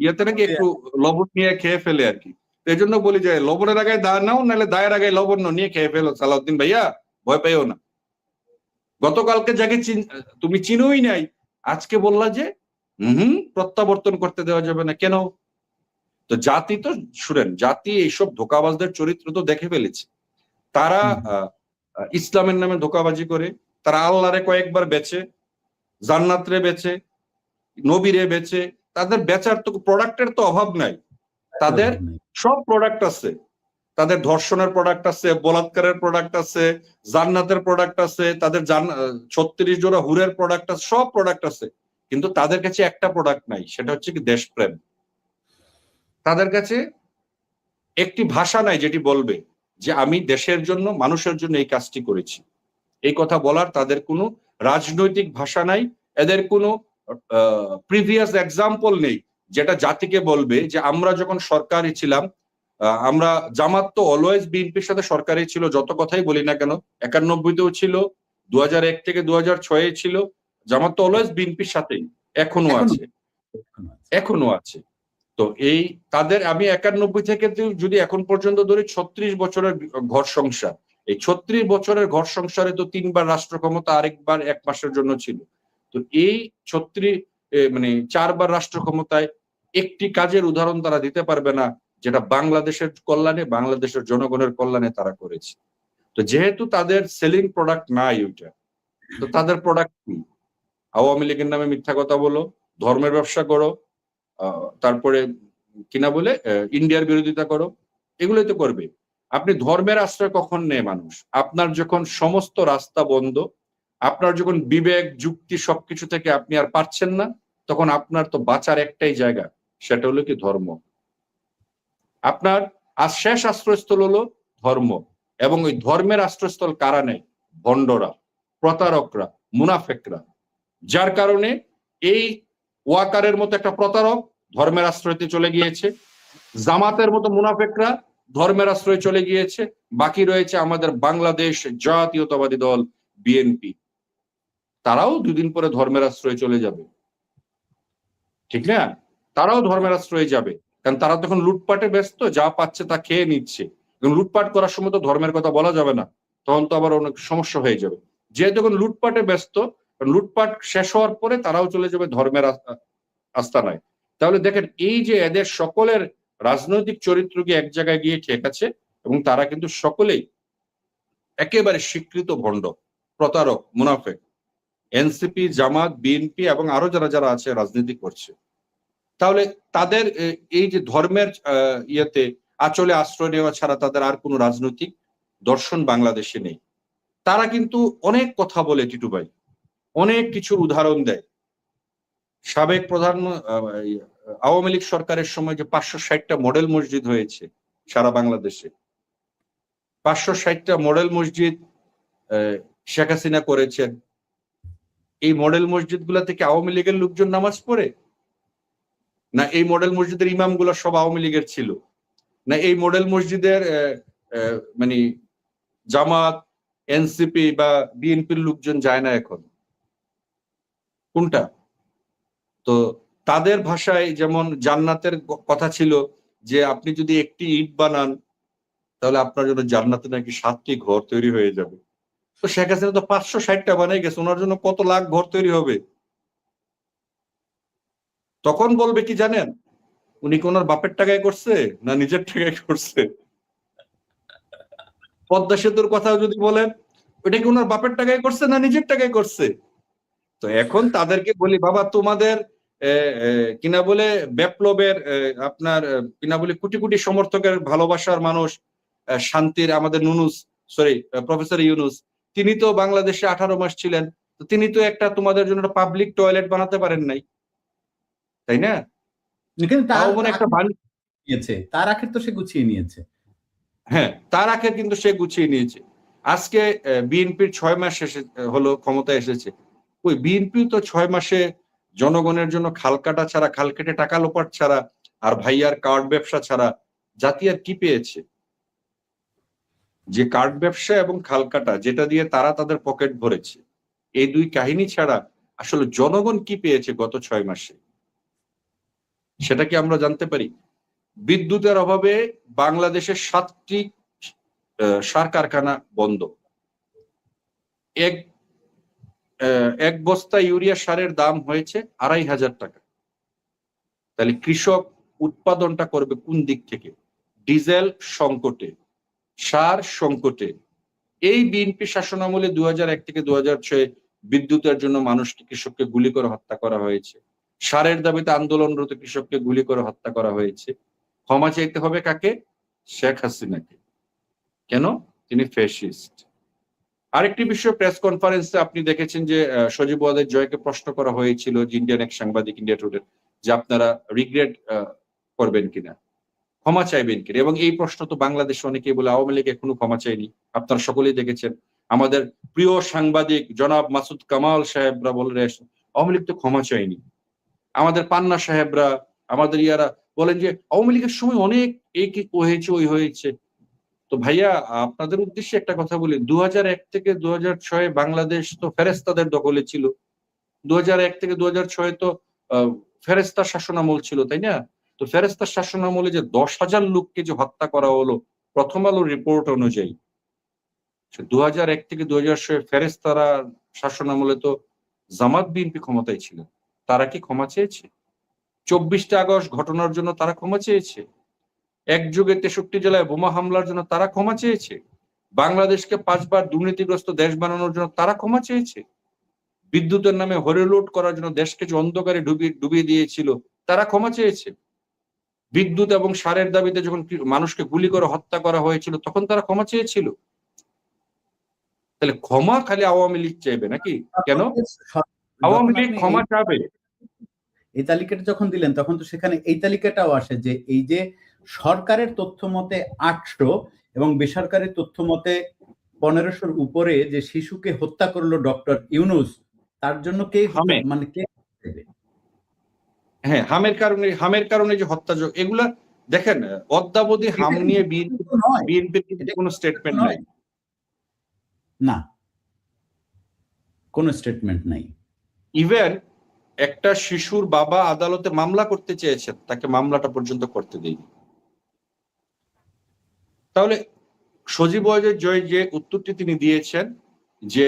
ইয়েতে নাকি একটু লবণ নিয়ে খেয়ে ফেলে আর কি। এই জন্য বলি যে লবণের আগায় দা নাও, নাহলে দায়ের আগায় লবণ নাও, নিয়ে খেয়ে ফেলো। সালাউদ্দিন ভাইয়া ভয় পাইও না। গতকালকে যাকে তুমি চিনোই নাই, আজকে বললা যে প্রত্যাবর্তন করতে দেওয়া যাবে না কেন? তো জাতি তো শুনেন, জাতি এইসব ধোঁকাবাজদের চরিত্র তো দেখে ফেলেছে। তারা ইসলামের নামে ধোঁকাবাজি করে, তারা আল্লাহরে কয়েকবার বেচে, জান্নাতরে বেচে, নবীরে বেচে। তাদের বেচার তো প্রোডাক্টের তো অভাব নাই, তাদের সব প্রোডাক্ট আছে। তাদের ধর্ষণের প্রোডাক্ট আছে, বলাৎকারের প্রোডাক্ট আছে, জান্নাতের প্রোডাক্ট আছে, তাদের 36 জোড়া হুরের প্রোডাক্ট আছে, সব প্রোডাক্ট আছে। কিন্তু তাদের কাছে একটা প্রোডাক্ট নাই, সেটা হচ্ছে কি দেশপ্রেম। তাদের কাছে একটি ভাষা নাই যেটি বলবে যে আমি দেশের জন্য, মানুষের জন্য এই কাজটি করেছি। এই কথা বলার তাদের কোনো রাজনৈতিক ভাষা নাই, এদের কোনো প্রিভিয়াস এক্সাম্পল নেই যেটা জাতিকে বলবে যে আমরা যখন সরকারি ছিলাম, আমরা জামাত তো অলওয়েজ বিএনপির সাথে সরকারি ছিল, যত কথাই বলি না কেন, 91তেও ছিল, 2001 থেকে 2006 ছিল, জামাত তো অলওয়েজ বিএনপির সাথেই এখনো আছে। তো এই তাদের আমি 91 থেকে যদি এখন পর্যন্ত ধরি 36 বছরের ঘর সংসার, এই 36 বছরের ঘর সংসারে তো 3 বার রাষ্ট্র ক্ষমতা, আরেকবার 1 মাসের জন্য ছিল। তো এই 36 মানে 4 বার রাষ্ট্র ক্ষমতায় একটি কাজের উদাহরণ তারা দিতে পারবে না যেটা বাংলাদেশের কল্যাণে, বাংলাদেশের জনগণের কল্যাণে তারা করেছে। তো যেহেতু তাদের সেলিং প্রোডাক্ট নাই ওইটা, তো তাদের প্রোডাক্ট কি? আওয়ামী লীগের নামে মিথ্যা কথা বলো, ধর্মের ব্যবসা করো, তারপরে কিনা বলে ইন্ডিয়ার বিরোধিতা করো, এগুলোই তো করবে। আপনি ধর্মের আশ্রয় কখন নেয় মানুষ? আপনার যখন সমস্ত রাস্তা বন্ধ, আপনার যখন বিবেক যুক্তি সবকিছু থেকে আপনি আর পারছেন না, তখন আপনার তো বাঁচার একটাই জায়গা, সেটা হলো কি ধর্ম। আপনার শেষ আশ্রয়স্থল হলো ধর্ম, এবং ওই ধর্মের আশ্রয়স্থল কারা নেয়? ভণ্ডরা, প্রতারকরা, মুনাফেকরা। যার কারণে এই ওয়াকারের মতো একটা প্রতারক ধর্মের আশ্রয়তে চলে গিয়েছে, জামাতের মতো মুনাফেকরা ধর্মের আশ্রয়ে চলে গিয়েছে, বাকি রয়েছে আমাদের বাংলাদেশ জাতীয়তাবাদী দল বিএনপি। তারাও দুদিন পরে ধর্মের আশ্রয়ে চলে যাবে, ঠিক না? তারাও ধর্মের আশ্রয়ে যাবে, কারণ তারা তখন লুটপাটে ব্যস্ত, যা পাচ্ছে তা খেয়ে নিচ্ছে। লুটপাট করার সময় তো ধর্মের কথা বলা যাবে না, তখন তো আবার অনেক সমস্যা হয়ে যাবে। যে যখন লুটপাটে ব্যস্ত, লুটপাট শেষ হওয়ার পরে তারাও চলে যাবে ধর্মের আস্তানায়। তাহলে দেখেন, এই যে এদের সকলের রাজনৈতিক চরিত্রকে এক জায়গায় গিয়ে ঠেকাচ্ছে, এবং তারা কিন্তু সকলেই একেবারে স্বীকৃত ভণ্ড, প্রতারক, মুনাফেক। এনসিপি, জামাত, বিএনপি এবং আরো যারা যারা আছে রাজনীতি করছে, তাহলে তাদের এই যে ধর্মের ইয়েতে আঁচলে আশ্রয় নেওয়া ছাড়া তাদের আর কোনো রাজনৈতিক দর্শন বাংলাদেশে নেই। তারা কিন্তু অনেক কথা বলে টিটু ভাই, অনেক কিছুর উদাহরণ দেয়। সাবেক প্রধান আওয়ামী লীগ সরকারের সময় যে 560টা মডেল মসজিদ হয়েছে সারা বাংলাদেশে, 560টা মডেল মসজিদ শেখ হাসিনা করেছেন। এই মডেল মসজিদ গুলা থেকে আওয়ামী লীগের লোকজন নামাজ পড়ে না? এই মডেল মসজিদের ইমাম গুলা সব আওয়ামী লীগের ছিল না? এই মডেল মসজিদের মানে জামাত, এনসিপি বা বিএনপির লোকজন যায় না এখন? কোনটা? তো তাদের ভাষায় যেমন জান্নাতের কথা ছিল যে আপনি যদি একটি ইট বানান তাহলে আপনার জন্য জান্নাতে নাকি 7টি ঘর তৈরি হয়ে যাবে। তো শেখ হাসিনা তো 560টা বানাই গেছে, ওনার জন্য কত লাখ ঘর তৈরি হবে? তখন বলবে কি জানেন, উনি কি ওনার বাপের টাকায় করছে না নিজের টাকায় করছে? পদ্মা সেতুর কথাও যদি বলেন, ওটা কি ওনার বাপের টাকায় করছে না নিজের টাকায় করছে? তো এখন তাদেরকে বলি, বাবা তোমাদের কিনা বলে বিপ্লবের আপনার কিনা বলে কোটি কোটি সমর্থকের ভালোবাসার মানুষ, শান্তির আমাদের প্রফেসর ইউনুস, তিনি তো বাংলাদেশে 18 মাস ছিলেন, তো তিনি তো একটা তোমাদের জন্য পাবলিক টয়লেট বানাতে পারেন নাই, তাই না? কিন্তু তাও মনে একটা তার আখের তো সে গুছিয়ে নিয়েছে। হ্যাঁ, তার আগে কিন্তু সে গুছিয়ে নিয়েছে। আজকে বিএনপির 6 মাস হলো ক্ষমতায় এসেছে। ওই বিএনপি তো 6 মাসে জনগণের জন্য খাল কাটা ছাড়া, খাল কেটে টাকা লোপাট ছাড়া, আর ভাইয়ার কার্ড ব্যবসা ছাড়া জাতি আর কি পেয়েছে? যে কার্ড ব্যবসা এবং খাল কাটা, যেটা দিয়ে তারা তাদের পকেট ভরেছে, এই দুই কাহিনী ছাড়া আসলে জনগণ কি পেয়েছে গত 6 মাসে, সেটা কি আমরা জানতে পারি? বিদ্যুতের অভাবে বাংলাদেশের 7টি সার কারখানা বন্ধ। এক বস্তা ইউরিয়া সারের দাম হয়েছে 2500 টাকা। তাহলে কৃষক উৎপাদনটা করবে কোন দিক থেকে? ডিজেল সংকটে, সার সংকটে। এই বিএনপি শাসনামলে 2001 থেকে 2006 বিদ্যুতের জন্য মানুষকে, কৃষককে গুলি করে হত্যা করা হয়েছে। সারের দাবিতে আন্দোলনরত কৃষককে গুলি করে হত্যা করা হয়েছে। ক্ষমা চাইতে হবে কাকে? শেখ হাসিনাকে। কেন? তিনি ফ্যাসিস্ট। আরেকটি বিষয়, প্রেস কনফারেন্সে আপনি দেখেছেন যে সজীব ওয়াজেদ জয়কে প্রশ্ন করা হয়েছিল, যে ইন্ডিয়ান এক সাংবাদিক, ইন্ডিয়া টুডে, যে আপনারা রিগ্রেট করবেন কিনা, ক্ষমা চাইবেন কিনা। এবং এই প্রশ্ন তো বাংলাদেশে অনেকেই বলে আওয়ামী লীগ এখনো ক্ষমা চায়নি। আপনারা সকলেই দেখেছেন, আমাদের প্রিয় সাংবাদিক জনাব মাসুদ কামাল সাহেবরা বলে আওয়ামী লীগ তো ক্ষমা চায়নি। আমাদের পান্না সাহেবরা, আমাদের ইয়ারা বলেন যে আওয়ামী লীগের সময় অনেক এই কি হয়েছে, ওই হয়েছে। তো ভাইয়া, আপনাদের উদ্দেশ্যে একটা কথা বলি, 2001 থেকে 2006 বাংলাদেশ তো ফেরেস্তাদের দখলে ছিল। 2001 থেকে 2006 তো ফেরেস্তার শাসনামল ছিল, তাই না? তো ফেরেস্তার শাসনামলে যে 10,000 লোককে যে হত্যা করা হলো, প্রথম আলোর রিপোর্ট অনুযায়ী, 2001 থেকে 2006 ফেরেস্তারা শাসনামলে তো জামাত বিএনপি ক্ষমতায় ছিল। তারা কি ক্ষমা চেয়েছে? 24 আগস্ট ঘটনার জন্য তারা ক্ষমা চেয়েছে? একযোগে 63 জেলায় বোমা হামলার জন্য তারা ক্ষমা চেয়েছে? বাংলাদেশকে 5 বার দুর্নীতিগ্রস্ত দেশ বানানোর জন্য তারা ক্ষমা চেয়েছে? বিদ্যুতের নামে হরিলুট করার জন্য দেশকে যে অন্ধকারে ডুবিয়ে দিয়েছিল, তারা ক্ষমা চেয়েছে? বিদ্যুৎ এবং সারের দাবিতে যখন মানুষকে গুলি করে হত্যা করা হয়েছিল, তখন তারা ক্ষমা চেয়েছিল? তাহলে ক্ষমা খালি আওয়ামী লীগ চাইবে নাকি? কেন? আওয়ামী লীগ ক্ষমা চাবে। এই তালিকাটা যখন দিলেন তখন তো সেখানে এই তালিকাটাও আসে যে এই যে সরকারের তথ্য মতে 800 এবং বেসরকারি তথ্য মতে 1500-র উপরে যে শিশুকে হত্যা করলো ডক্টর ইউনূস, তার জন্য কে মানে কে দেবে? হ্যাঁ, হামের কারণে যে হত্যাযোগ, এগুলা দেখেন, অদ্যাবধি হাম নিয়ে বিএনপির কিন্তু কোনো স্টেটমেন্ট নাই। না, কোনো স্টেটমেন্ট নাই। ইভেন একটা শিশুর বাবা আদালতে মামলা করতে চেয়েছেন, তাকে মামলাটা পর্যন্ত করতে দেয়নি। তাহলে সজীব ওয়াজেদ জয় যে উত্তরটি তিনি দিয়েছেন, যে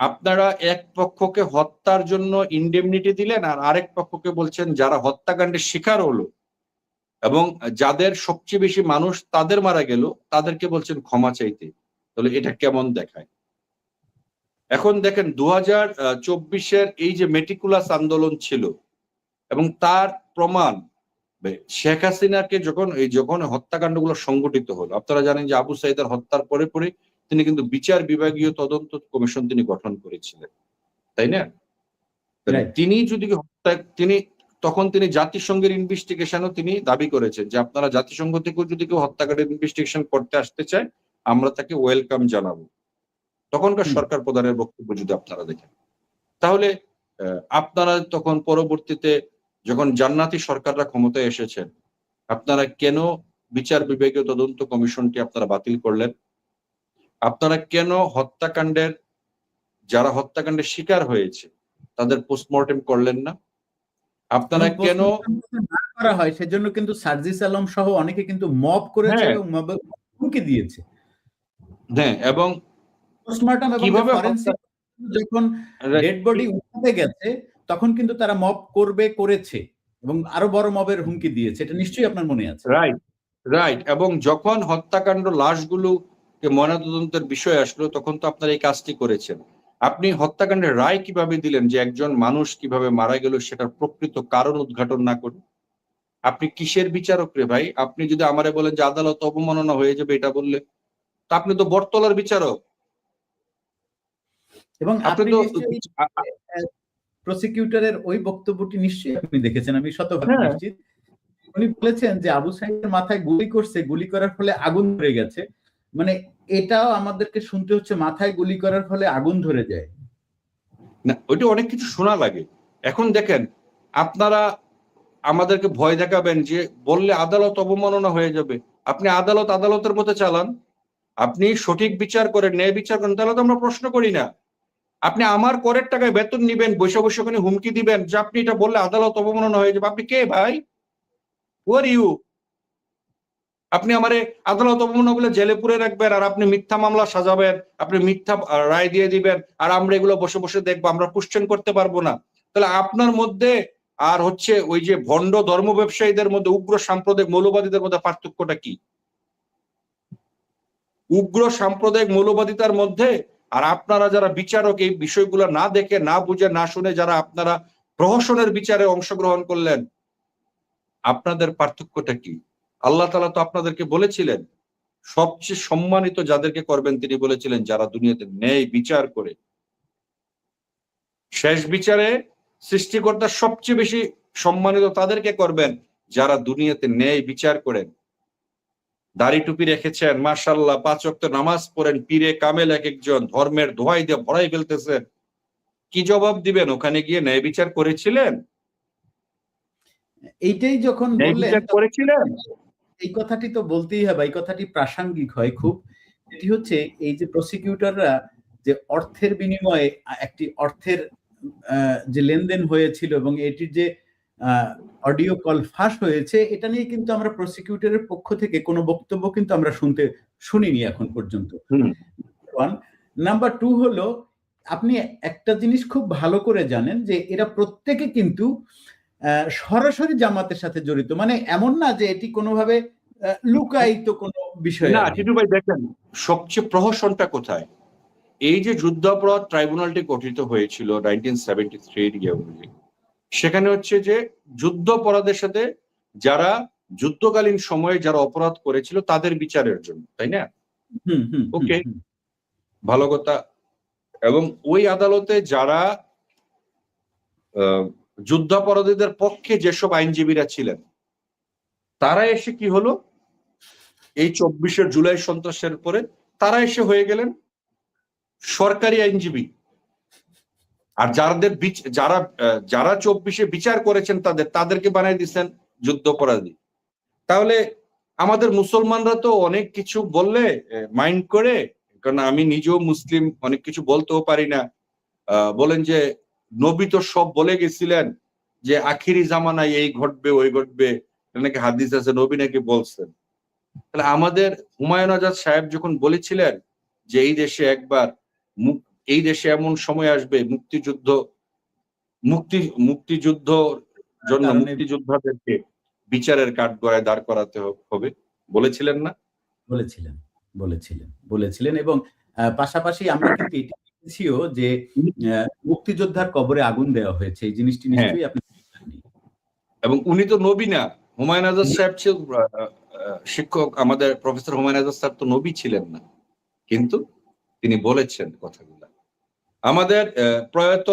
আপনারা এক পক্ষকে হত্যার জন্য ইনডেমনিটি দিলেন, আর আরেক পক্ষকে বলছেন যারা হত্যাকাণ্ডের শিকার হলো এবং যাদের সবচেয়ে বেশি মানুষ তাদের মারা গেল, তাদেরকে বলছেন ক্ষমা চাইতে। তাহলে এটা কেমন দেখায়? এখন দেখেন 2024-এর এই যে মেটিকুলাস আন্দোলন ছিল এবং তার প্রমাণ, শেখ হাসিনাকে যখন হত্যাকাণ্ডগুলো সংগঠিত হলো, আপনারা জানেন যে আবু সাইদের হত্যার পরে তিনি কিন্তু বিচার বিভাগীয় তদন্ত কমিশন তিনি গঠন করেছিলেন, তাই না? তখন তিনি জাতিসংঘের ইনভেস্টিগেশনও তিনি দাবি করেছেন যে আপনারা জাতিসংঘ থেকেও যদি কেউ হত্যাকাণ্ডের ইনভেস্টিগেশন করতে আসতে চায়, আমরা তাকে ওয়েলকাম জানাবো। তখনকার সরকার প্রধানের বক্তব্য যদি আপনারা দেখেন, তাহলে আপনারা তখন পরবর্তীতে যখন জান্নাতি সরকাররা ক্ষমতায় এসেছেন, আপনারা কেন বিচার বিভাগীয় তদন্ত কমিশনটি আপনারা বাতিল করলেন? আপনারা কেন যারা হত্যাকাণ্ডের শিকার হয়েছে তাদের পোস্টমর্টেম করলেন না? আপনারা কেন করা হয় সেজন্য কিন্তু সার্জিস আলম সহ অনেকে কিন্তু মব করেছে এবং মবের হুমকি দিয়েছে। হ্যাঁ, এবং পোস্টমর্টম এবং ফরেনসিক যখন ডেড বডি উঠাতে গেছে তখন কিন্তু তারা মব করেছে। এবং আরো বড় মবের হুমকি দিয়েছে, এটা নিশ্চয়ই আপনার মনে আছে। Right, right. এবং যখন হত্যাকাণ্ড লাশগুলোকে ময়নাতদন্তের বিষয় আসলো, তখন তো আপনারা এই কাজটি করেছেন। আপনি হত্যাকাণ্ডের রায় কিভাবে দিলেন যে একজন মানুষ কিভাবে মারা গেল সেটার প্রকৃত কারণ উদ্ঘাটন না করে? আপনি কিসের বিচারক রে ভাই? আপনি যদি আমারে বলেন যে আদালত অবমাননা হয়ে যাবে এটা বললে, তো আপনি তো বটতলার বিচারক। এবং আপনি আপনি তো নিশ্চয়ই প্রসিকিউটরের ওই বক্তব্যটি নিশ্চয়ই আপনি দেখেছেন, আমি শতভাগ হ্যাঁ, নিশ্চিত। উনি বলেছেন যে আবু সাঈদের মাথায় গুলি করছে, গুলি করার ফলে আগুন ধরে গেছে। মানে এটাও আমাদেরকে শুনতে হচ্ছে, মাথায় গুলি করার ফলে আগুন ধরে যায়। না ওইটা অনেক কিছু শোনা লাগে। এখন দেখেন, আপনারা আমাদেরকে ভয় দেখাবেন যে বললে আদালত অবমাননা হয়ে যাবে। আপনি আদালতের মতো চালান। আপনি সঠিক বিচার করেন, ন্যায় বিচার করেন, তাহলে তো আমরা প্রশ্ন করি না। আপনি আমার করের টাকায় বেতন নিবেন, বৈশা বৈশা ওখানে হুমকি দিবেন যে আপনি এটা বললে আদালত অবমাননা হয়ে যাবে। আপনি কে ভাই? হু আর ইউ? আপনি আমারে আদালত অবমাননা বলে জেলে পুরে রাখবেন, আর আপনি মিথ্যা মামলা সাজাবেন, আপনি মিথ্যা রায় দিয়ে দিবেন, আর আমরা এগুলো বসে বসে দেখবো, আমরা কোশ্চেন করতে পারবো না। তাহলে আপনার মধ্যে আর হচ্ছে ওই যে ভণ্ড ধর্ম ব্যবসায়ীদের মধ্যে, উগ্র সাম্প্রদায়িক মৌলবাদীদের মধ্যে পার্থক্যটা কি? উগ্র সাম্প্রদায়িক মৌলবাদিতার মধ্যে আর আপনারা যারা বিচারক, এই বিষয়গুলো না দেখে, না বুঝে, না শুনে যারা আপনারা প্রহসনের বিচারে অংশগ্রহণ করলেন, আপনাদের পার্থক্যটা কি? আল্লাহ তাআলা তো আপনাদেরকে বলেছিলেন, সবচেয়ে সম্মানিত যাদেরকে করবেন তিনি বলেছিলেন যারা দুনিয়াতে ন্যায় বিচার করে। শেষ বিচারে সৃষ্টিকর্তা সবচেয়ে বেশি সম্মানিত তাদেরকে করবেন যারা দুনিয়াতে ন্যায় বিচার করেন। দাড়ি টুপি রেখেছেন, মাশাআল্লাহ, ৫ ওয়াক্ত নামাজ পড়েন, পীরে কামেল এক একজন, ধর্মের দোহাই দিয়ে ভরাই ফেলতেছেন। কি জবাব দিবেন? ওখানে গিয়ে ন্যায় বিচার করেছিলেন? এইটাই যখন ন্যায় বললেন, বিচার করেছিলেন? এই কথাটি তো বলতেই হবে, এই কথাটি প্রাসঙ্গিক হয় খুব। এটি হচ্ছে এই যে প্রসিকিউটররা যে অর্থের বিনিময়ে একটি অর্থের যে লেনদেন হয়েছিল এবং এটির যে অডিও কল ফাঁস হয়েছে, এটা নিয়ে কিন্তু আমরা প্রসিকিউটরের পক্ষ থেকে কোনো বক্তব্য কিন্তু আমরা শুনিনি এখন পর্যন্ত। হুম। নাম্বার 2 হলো, আপনি একটা জিনিস খুব ভালো করে জানেন যে এরা প্রত্যেকে কিন্তু সরাসরি জামাতের সাথে জড়িত। মানে এমন না যে এটি কোনোভাবে লুকায়িত কোনো বিষয় না, আর কি। টিটু ভাই দেখেন, সবচেয়ে প্রহসনটা কোথায়? এই যে যুদ্ধাপরাধ ট্রাইব্যুনালটি গঠিত হয়েছিল 1973 ইয়ে অনুযায়ী, সেখানে হচ্ছে যে যুদ্ধাপরাধের সাথে যারা যুদ্ধকালীন সময়ে যারা অপরাধ করেছিল তাদের বিচারের জন্য, তাই না? হুম, হুম, হুম, ওকে, হুম। ভালো কথা। এবং ওই আদালতে যারা যুদ্ধাপরাধীদের পক্ষে যেসব আইনজীবীরা ছিলেন, তারা এসে কি হলো, এই 24 জুলাই সন্ত্রাসের পরে তারা এসে হয়ে গেলেন সরকারি আইনজীবী। আর যারা যারা 24 বিচার করেছেন তাদেরকে বানাই দিচ্ছেন যুদ্ধাপরাধী। তাহলে আমাদের মুসলমানরা তো অনেক কিছু বললে মাইন্ড করে, কারণ আমি নিজেও মুসলিম, অনেক কিছু বলতেও পারি না। বলেন যে নবী তো সব বলে গেছিলেন যে আখিরি জামানায় এই ঘটবে ওই ঘটবে, নাকি হাদিস আছে, নবী নাকি বলছেন। তাহলে আমাদের হুমায়ুন আজাদ সাহেব যখন বলেছিলেন যে এই দেশে একবার এই দেশে এমন সময় আসবে মুক্তিযুদ্ধ জন্য কারণে মুক্তিযোদ্ধাদেরকে বিচারের কাঠগড়ায় দাঁড় করাতে হবে, বলেছিলেন না? বলেছিলেন, বলেছিলেন এবং পাশাপাশি আমরা কিন্তু এটি দেখেছিও যে মুক্তিযোদ্ধার কবরে আগুন দেওয়া হয়েছে। এই জিনিসটি হ্যাঁ, নিশ্চয়ই আপনি জানেন। এবং উনি তো নবী না। হুমায়ুন আজাদ সাহেব ছিল শিক্ষক, আমাদের প্রফেসর হুমায়ুন আজাদ স্যার তো নবী ছিলেন না, কিন্তু তিনি বলেছেন কথাগুলো। আমাদের প্রয়াত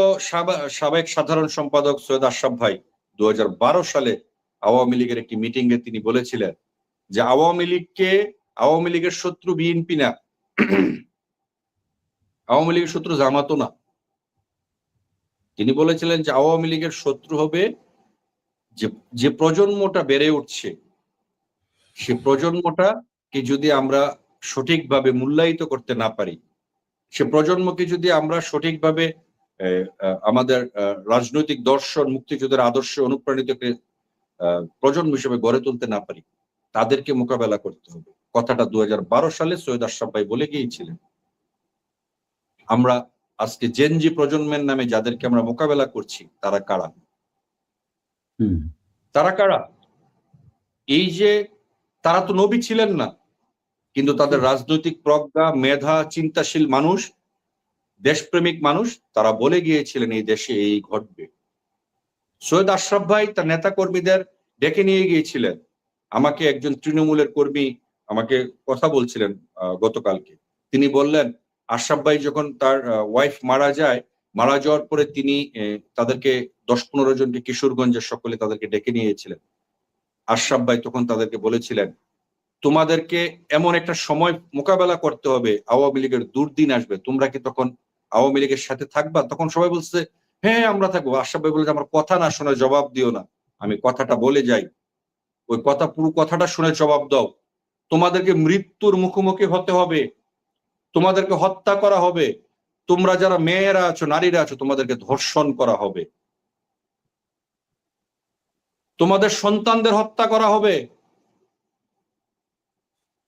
সাবেক সাধারণ সম্পাদক সৈয়দ আশরাফ ভাই 2012 সালে আওয়ামী লীগের একটি মিটিং এ তিনি বলেছিলেন যে আওয়ামী লীগের শত্রু বিএনপি না, আওয়ামী লীগের শত্রু জামাতও না। তিনি বলেছিলেন যে আওয়ামী লীগের শত্রু হবে যে প্রজন্মটা বেড়ে উঠছে, সে প্রজন্মটাকে যদি আমরা সঠিকভাবে মূল্যায়িত করতে না পারি, সে প্রজন্মকে যদি আমরা সঠিকভাবে আমাদের রাজনৈতিক দর্শন, মুক্তিযুদ্ধের আদর্শে অনুপ্রাণিত প্রজন্ম হিসেবে গড়ে তুলতে না পারি, তাদেরকে মোকাবেলা করতে হবে। কথাটা 2012 সালে সৈয়দ আশরাফ ভাই বলে গিয়েছিলেন। আমরা আজকে জেনজি প্রজন্মের নামে যাদেরকে আমরা মোকাবেলা করছি, তারা কারা? তারা কারা? এই যে তারা তো নবী ছিলেন না, কিন্তু তাদের রাজনৈতিক প্রজ্ঞা, মেধা, চিন্তাশীল মানুষ, দেশপ্রেমিক মানুষ, তারা বলে গিয়েছিলেন এই দেশে এই ঘটবে। সৈয়দ আশরাফ ভাই তার নেতা কর্মীদের ডেকে নিয়ে গিয়েছিলেন। আমাকে একজন তৃণমূলের কর্মী আমাকে কথা বলছিলেন গতকালকে। তিনি বললেন আশরাফ ভাই যখন তার ওয়াইফ মারা যায়, মারা যাওয়ার পরে তিনি তাদেরকে 10-15 জনকে কিশোরগঞ্জের সকলে তাদেরকে ডেকে নিয়েছিলেন। আশরাফ ভাই তখন তাদেরকে বলেছিলেন, তোমাদেরকে এমন একটা সময় মোকাবেলা করতে হবে, আওয়ামী লীগের দুর্দিন আসবে, তোমরা কি তখন আওয়ামী লীগের সাথে থাকবা? তখন সবাই বলছে হ্যাঁ আমরা থাকবো। আশরাফ ভাই বলে, আমার কথা না শুনে জবাব দিও না, আমি কথাটা বলে যাই, ওই কথা পুরো কথাটা শুনে জবাব দাও। তোমাদেরকে মৃত্যুর মুখোমুখি হতে হবে, তোমাদেরকে হত্যা করা হবে, তোমরা যারা মেয়েরা আছো, নারীরা আছো, তোমাদেরকে ধর্ষণ করা হবে, তোমাদের সন্তানদের হত্যা করা হবে,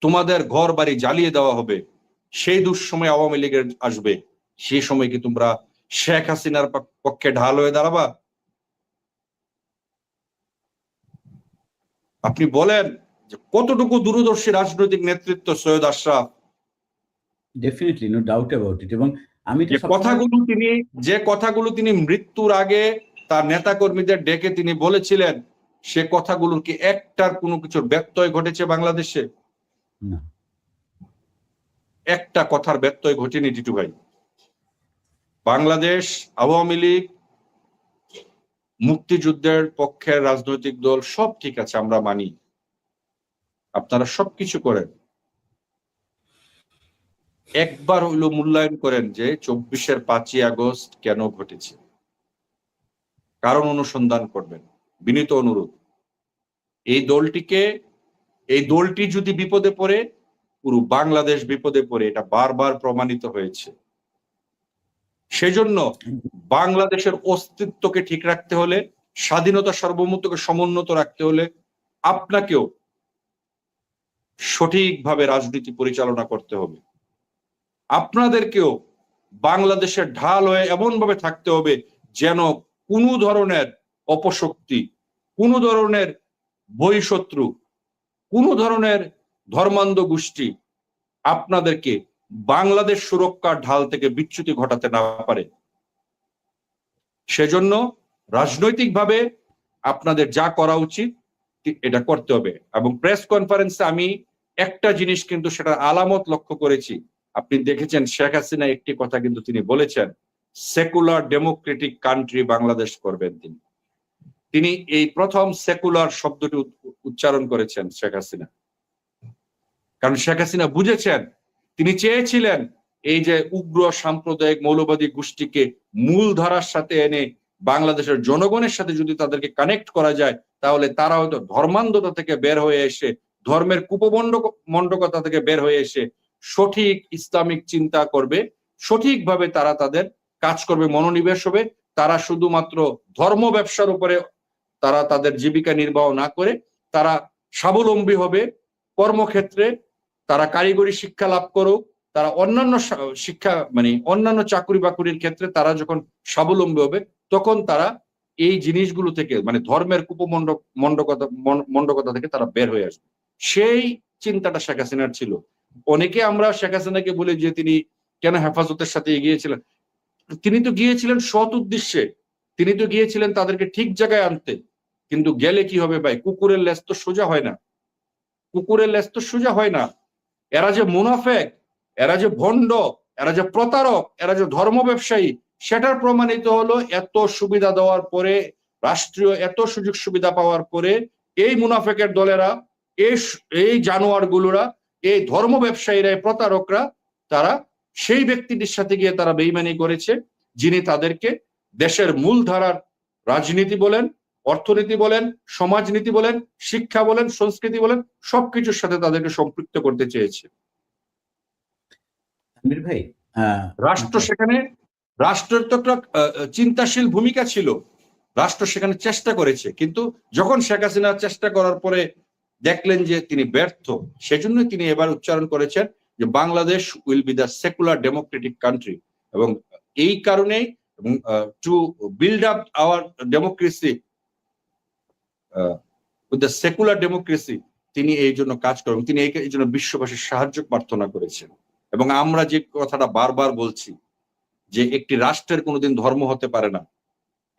তোমাদের ঘর বাড়ি জ্বালিয়ে দেওয়া হবে। সেই দুঃসময় আওয়ামী লীগের আসবে, সেই সময় কি তোমরা শেখ হাসিনার পক্ষে ঢাল হয়ে দাঁড়াবা? আপনি বলেন যে কতটুকু দূরদর্শী রাজনৈতিক নেতৃত্ব Syed Ashraf. Definitely, no doubt about it. এবং আমি যে কথাগুলো তিনি মৃত্যুর আগে তার নেতা কর্মীদের ডেকে তিনি বলেছিলেন, সে কথাগুলোর কি একটার কোনো কিছুর ব্যত্যয় ঘটেছে বাংলাদেশে? না, একটা কথার ব্যত্যয় ঘটেনি টিটু ভাই। বাংলাদেশ আওয়ামী লীগ, মুক্তিযুদ্ধের পক্ষের রাজনৈতিক দল, সব ঠিক আছে, আমরা মানি, আপনারা সবকিছু করেন, একবার হইলো মূল্যায়ন করেন যে 24-এর 5ই আগস্ট কেন ঘটেছে, কারণ অনুসন্ধান করবেন। বিনীত অনুরোধ, এই দলটি যদি বিপদে পড়ে, পুরো বাংলাদেশ বিপদে পড়ে, এটা বারবার প্রমাণিত হয়েছে। সেজন্য বাংলাদেশের অস্তিত্বকে ঠিক রাখতে হলে, স্বাধীনতা সার্বভৌমত্বকে সমুন্নত রাখতে হলে, আপনাকেও সঠিকভাবে রাজনীতি পরিচালনা করতে হবে। আপনাদেরকেও বাংলাদেশের ঢাল হয়ে এমন ভাবে থাকতে হবে যেন কোনো ধরনের অপশক্তি, কোনো ধরনের বহিঃশত্রু, কোনো ধরনের ধর্মান্ধ গোষ্ঠী আপনাদেরকে বাংলাদেশ সুরক্ষার ঢাল থেকে বিচ্যুতি ঘটাতে না পারে। সেজন্য রাজনৈতিকভাবে আপনাদের যা করা উচিত এটা করতে হবে। এবং প্রেস কনফারেন্সে আমি একটা জিনিস কিন্তু সেটা আলামত লক্ষ্য করেছি। আপনি দেখেছেন শেখ হাসিনা একটি কথা কিন্তু তিনি বলেছেন, সেকুলার ডেমোক্রেটিক কান্ট্রি বাংলাদেশ করবেন তিনি এই প্রথম সেকুলার শব্দটি উচ্চারণ করেছেন শেখ হাসিনা। কারণ শেখ হাসিনা বুঝেছেন, তিনি চেয়েছিলেন এই যে উগ্র সাম্প্রদায়িক মৌলবাদী গোষ্ঠীকে মূল ধারার সাথে এনে বাংলাদেশের জনগণের সাথে যদি তাদেরকে কানেক্ট করা যায়, তাহলে তারা হয়তো ধর্মান্ধতা থেকে বের হয়ে এসে, ধর্মের কুপমণ্ডকতা থেকে বের হয়ে এসে সঠিক ইসলামিক চিন্তা করবে, সঠিকভাবে তারা তাদের কাজ করবে, মনোনিবেশ হবে। তারা শুধুমাত্র ধর্ম ব্যবসার উপরে তারা তাদের জীবিকা নির্বাহ না করে তারা স্বাবলম্বী হবে কর্মক্ষেত্রে, তারা কারিগরি শিক্ষা লাভ করুক, তারা অন্যান্য শিক্ষা অন্যান্য চাকরি বাকরির ক্ষেত্রে তারা যখন স্বাবলম্বী হবে, তখন তারা এই জিনিসগুলো থেকে ধর্মের মণ্ডকতা থেকে তারা বের হয়ে আসবে। সেই চিন্তাটা শেখ হাসিনার ছিল। অনেকে আমরা শেখ হাসিনাকে বলি যে তিনি কেন হেফাজতের সাথে এগিয়েছিলেন। তিনি তো গিয়েছিলেন সৎ উদ্দেশ্যে, তিনি তো গিয়েছিলেন তাদেরকে ঠিক জায়গায় আনতে। কিন্তু গেলে কি হবে ভাই, কুকুরের লেজ তো সোজা হয় না, কুকুরের লেজ তো সোজা হয় না। এরা যে মুনাফেক, এরা যে ভণ্ড, এরা যে প্রতারক, এরা যে ধর্ম ব্যবসায়ী, সেটার প্রমাণিত হলো এত সুবিধা দেওয়ার পরে, রাষ্ট্রীয় এত সুযোগ সুবিধা পাওয়ার পরে এই মুনাফেকের দলেরা, এই জানোয়ার গুলোরা, এই ধর্ম ব্যবসায়ীরা, এই প্রতারকরা, তারা সেই ব্যক্তিটির সাথে গিয়ে তারা বেইমানি করেছে যিনি তাদেরকে দেশের মূল ধারার রাজনীতি বলেন, অর্থনীতি বলেন, সমাজনীতি বলেন, শিক্ষা বলেন, সংস্কৃতি বলেন, সবকিছুর সাথে তাদেরকে সম্পৃক্ত করতে চেয়েছে। ভাই, রাষ্ট্র সেখানে, রাষ্ট্রের তো একটা চিন্তাশীল ভূমিকা ছিল, রাষ্ট্র সেখানে চেষ্টা করেছে। কিন্তু যখন শেখ হাসিনা চেষ্টা করার পরে দেখলেন যে তিনি ব্যর্থ, সেজন্যই তিনি এবার উচ্চারণ করেছেন যে Bangladesh will be the secular Democratic country. এবং এই কারণেই to build up hour democracy with the secular democracy তিনি এই জন্য কাজ করেন, তিনি এই জন্য বিশ্ববাসীর সাহায্য প্রার্থনা করেছেন। এবং আমরা যে কথাটা বারবার বলছি যে একটি রাষ্ট্রের কোনোদিন ধর্ম হতে পারে না,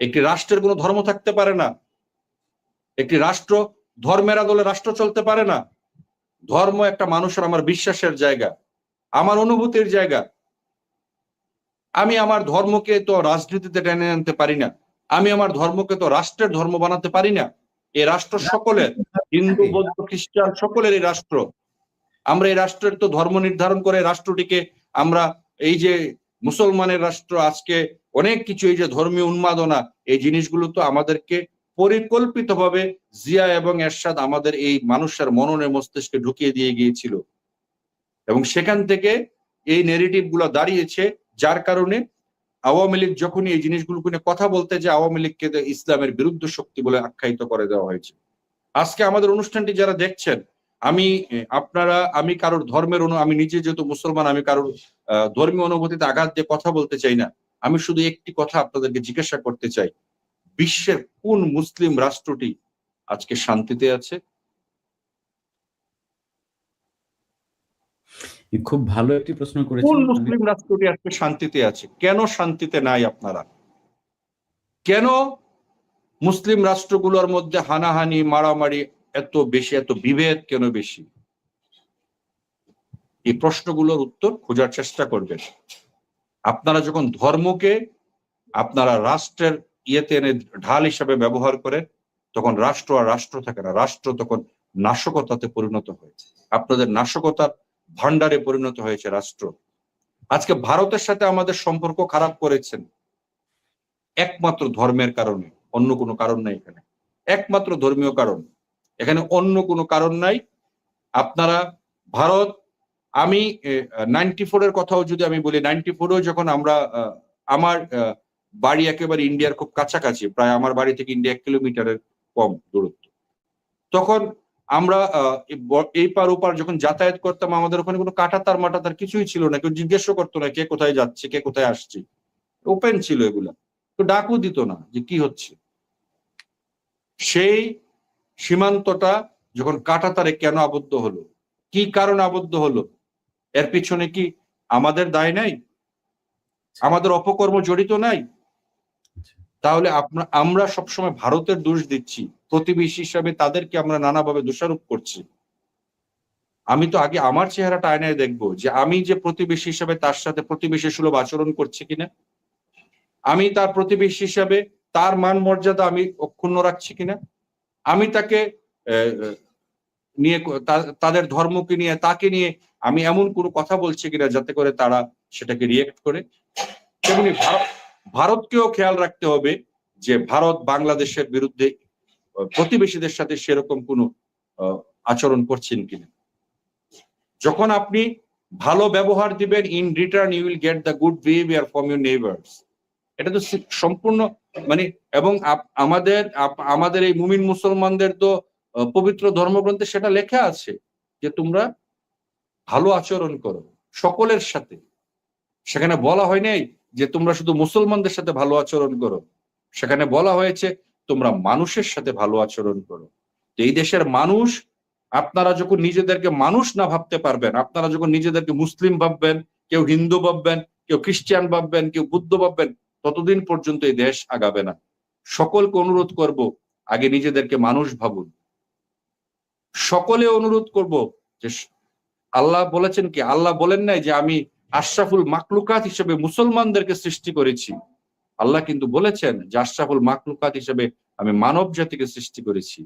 একটি রাষ্ট্রের কোনো ধর্ম থাকতে পারে না, একটি রাষ্ট্র ধর্মের আদলে রাষ্ট্র চলতে পারে না। ধর্ম একটা মানুষের আমার বিশ্বাসের জায়গা, আমার অনুভূতির জায়গা। আমি আমার ধর্মকে তো রাজনীতিতে টেনে আনতে পারি না, আমি আমার ধর্মকে তো রাষ্ট্রের ধর্ম বানাতে পারি না। এই রাষ্ট্র সকলের, হিন্দু বৌদ্ধ খ্রিস্টান সকলের এই রাষ্ট্র। আমরা এই রাষ্ট্রের তো ধর্ম নির্ধারণ করে রাষ্ট্রটিকে আমরা এই যে মুসলমানের রাষ্ট্র, আজকে অনেক কিছু এই যে ধর্মীয় উন্মাদনা, এই জিনিসগুলো তো আমাদেরকে পরিকল্পিতভাবে জিয়া এবং এরশাদ আমাদের এই মানুষের মননে মস্তিষ্কে ঢুকিয়ে দিয়ে গিয়েছিল। এবং সেখান থেকে এই নেগেটিভ গুলো দাঁড়িয়েছে, যার কারণে আওয়ামী লীগ যখনই এই জিনিসগুলো নিয়ে কথা বলতে যে আওয়ামী লীগকে ইসলামের বিরুদ্ধ শক্তি বলে আখ্যায়িত করে দেওয়া হয়েছে। আজকে আমাদের অনুষ্ঠানটি যারা দেখছেন, আমি কারোর ধর্মের আমি নিজে যেহেতু মুসলমান, আমি কারোর ধর্মীয় অনুভূতিতে আঘাত দিয়ে কথা বলতে চাই না। আমি শুধু একটি কথা আপনাদেরকে জিজ্ঞাসা করতে চাই, বিশ্বের কোন মুসলিম রাষ্ট্রটি আজকে শান্তিতে আছে? খুব ভালো একটি প্রশ্ন কোন করেছেন। মুসলিম রাষ্ট্রটি আজকে শান্তিতে আছে? কেন শান্তিতে নাই আপনারা? কেন মুসলিম রাষ্ট্রগুলোর মধ্যে হানাহানি, মারামারি এত বেশি, এত বিভেদ কেন বেশি? এই প্রশ্নগুলোর উত্তর খোঁজার চেষ্টা করবেন। আপনারা যখন ধর্মকে আপনারা রাষ্ট্রের ইয়েতে এনে ঢাল হিসাবে ব্যবহার করেন, তখন রাষ্ট্র আর রাষ্ট্র থাকে না, রাষ্ট্র তখন নাশকতাতে পরিণত হয়েছে। আপনাদের নাশকতার ভান্ডারে পরিণত হয়েছে রাষ্ট্র। আজকে ভারতের সাথে আমাদের সম্পর্ক খারাপ করেছেন একমাত্র ধর্মের কারণে, অন্য কোনো কারণ নাই এখানে। একমাত্র ধর্মীয় কারণ, এখানে অন্য কোনো কারণ নাই। আপনারা ভারত, আমি 94 এর কথাও যদি আমি বলি, 94-এও যখন আমরা আমার বাড়ি একেবারে ইন্ডিয়ার খুব কাছাকাছি, প্রায় আমার বাড়ি থেকে ইন্ডিয়া 1 কিলোমিটারের কম দূরত্ব, তখন আমরা এই পার ওপার যখন যাতায়াত করতাম, আমাদের ওখানে কোনো কাঁটাতার মাটাতার কিছুই ছিল না, কেউ জিজ্ঞেসও করতো না কে কোথায় যাচ্ছে, কে কোথায় আসছে, ওপেন ছিল এগুলা, তো ডাকও দিত না যে কি হচ্ছে। সেই সীমান্তটা যখন কাঁটাতারে কেন আবদ্ধ হলো, কি কারণে আবদ্ধ হলো, এর পিছনে কি আমাদের দায় নাই? আমাদের অপকর্ম জড়িত নাই? তাহলে আমরা সবসময় ভারতের দোষ দিচ্ছি, প্রতিবেশী হিসাবে তাদেরকে আমরা নানাভাবে দোষারোপ করছি। আমি তো আগে আমার চেহারাটা আয়নায় দেখবো যে আমি যে প্রতিবেশী হিসাবে তার সাথে প্রতিবেশী সুলভ আচরণ করছি কিনা, আমি তার প্রতিবেশী হিসাবে তার মান মর্যাদা আমি অক্ষুণ্ণ রাখছি কিনা, আমি তাকে নিয়ে তাদের ধর্মকে নিয়ে তাকে নিয়ে আমি এমন কোনো কথা বলছি কিনা যাতে করে তারা সেটাকে রিয়েক্ট করে। তেমনি ভারতকেও খেয়াল রাখতে হবে যে ভারত বাংলাদেশের বিরুদ্ধে প্রতিবেশীদের সাথে সেরকম কোনো আচরণ করছেন কিনা। যখন আপনি ভালো ব্যবহার দিবেন, in return you will get the good behaviour from your neighbours. এটা তো সম্পূর্ণ মানে, এবং আমাদের এই মুমিন মুসলমানদের তো পবিত্র ধর্মগ্রন্থে সেটা লেখা আছে যে তোমরা ভালো আচরণ করো সকলের সাথে। সেখানে বলা হয় নাই যে তোমরা শুধু মুসলমানদের সাথে ভালো আচরণ করো, সেখানে বলা হয়েছে তোমরা মানুষের সাথে ভালো আচরণ করো। এই দেশের মানুষ, আপনারা যখন নিজেদেরকে মানুষ না ভাবতে পারবেন, আপনারা যখন নিজেদেরকে মুসলিম ভাববেন, কেউ হিন্দু ভাববেন, কেউ খ্রিস্টান ভাববেন, কেউ বুদ্ধ ভাববেন, ততদিন পর্যন্ত এই দেশ আগাবে না। সকলকে অনুরোধ করব, আগে নিজেদেরকে মানুষ ভাবুন। সকলে অনুরোধ করব যে আল্লাহ বলেছেন কি, আল্লাহ বলেন নাই যে আমি আশরাফুল মাকলুকাত হিসেবে মুসলমানদেরকে সৃষ্টি করেছি। আল্লাহ কিন্তু বলেছেন যে আশরাফুল মাকলুকাত হিসেবে আমি মানব জাতিকে সৃষ্টি করেছি,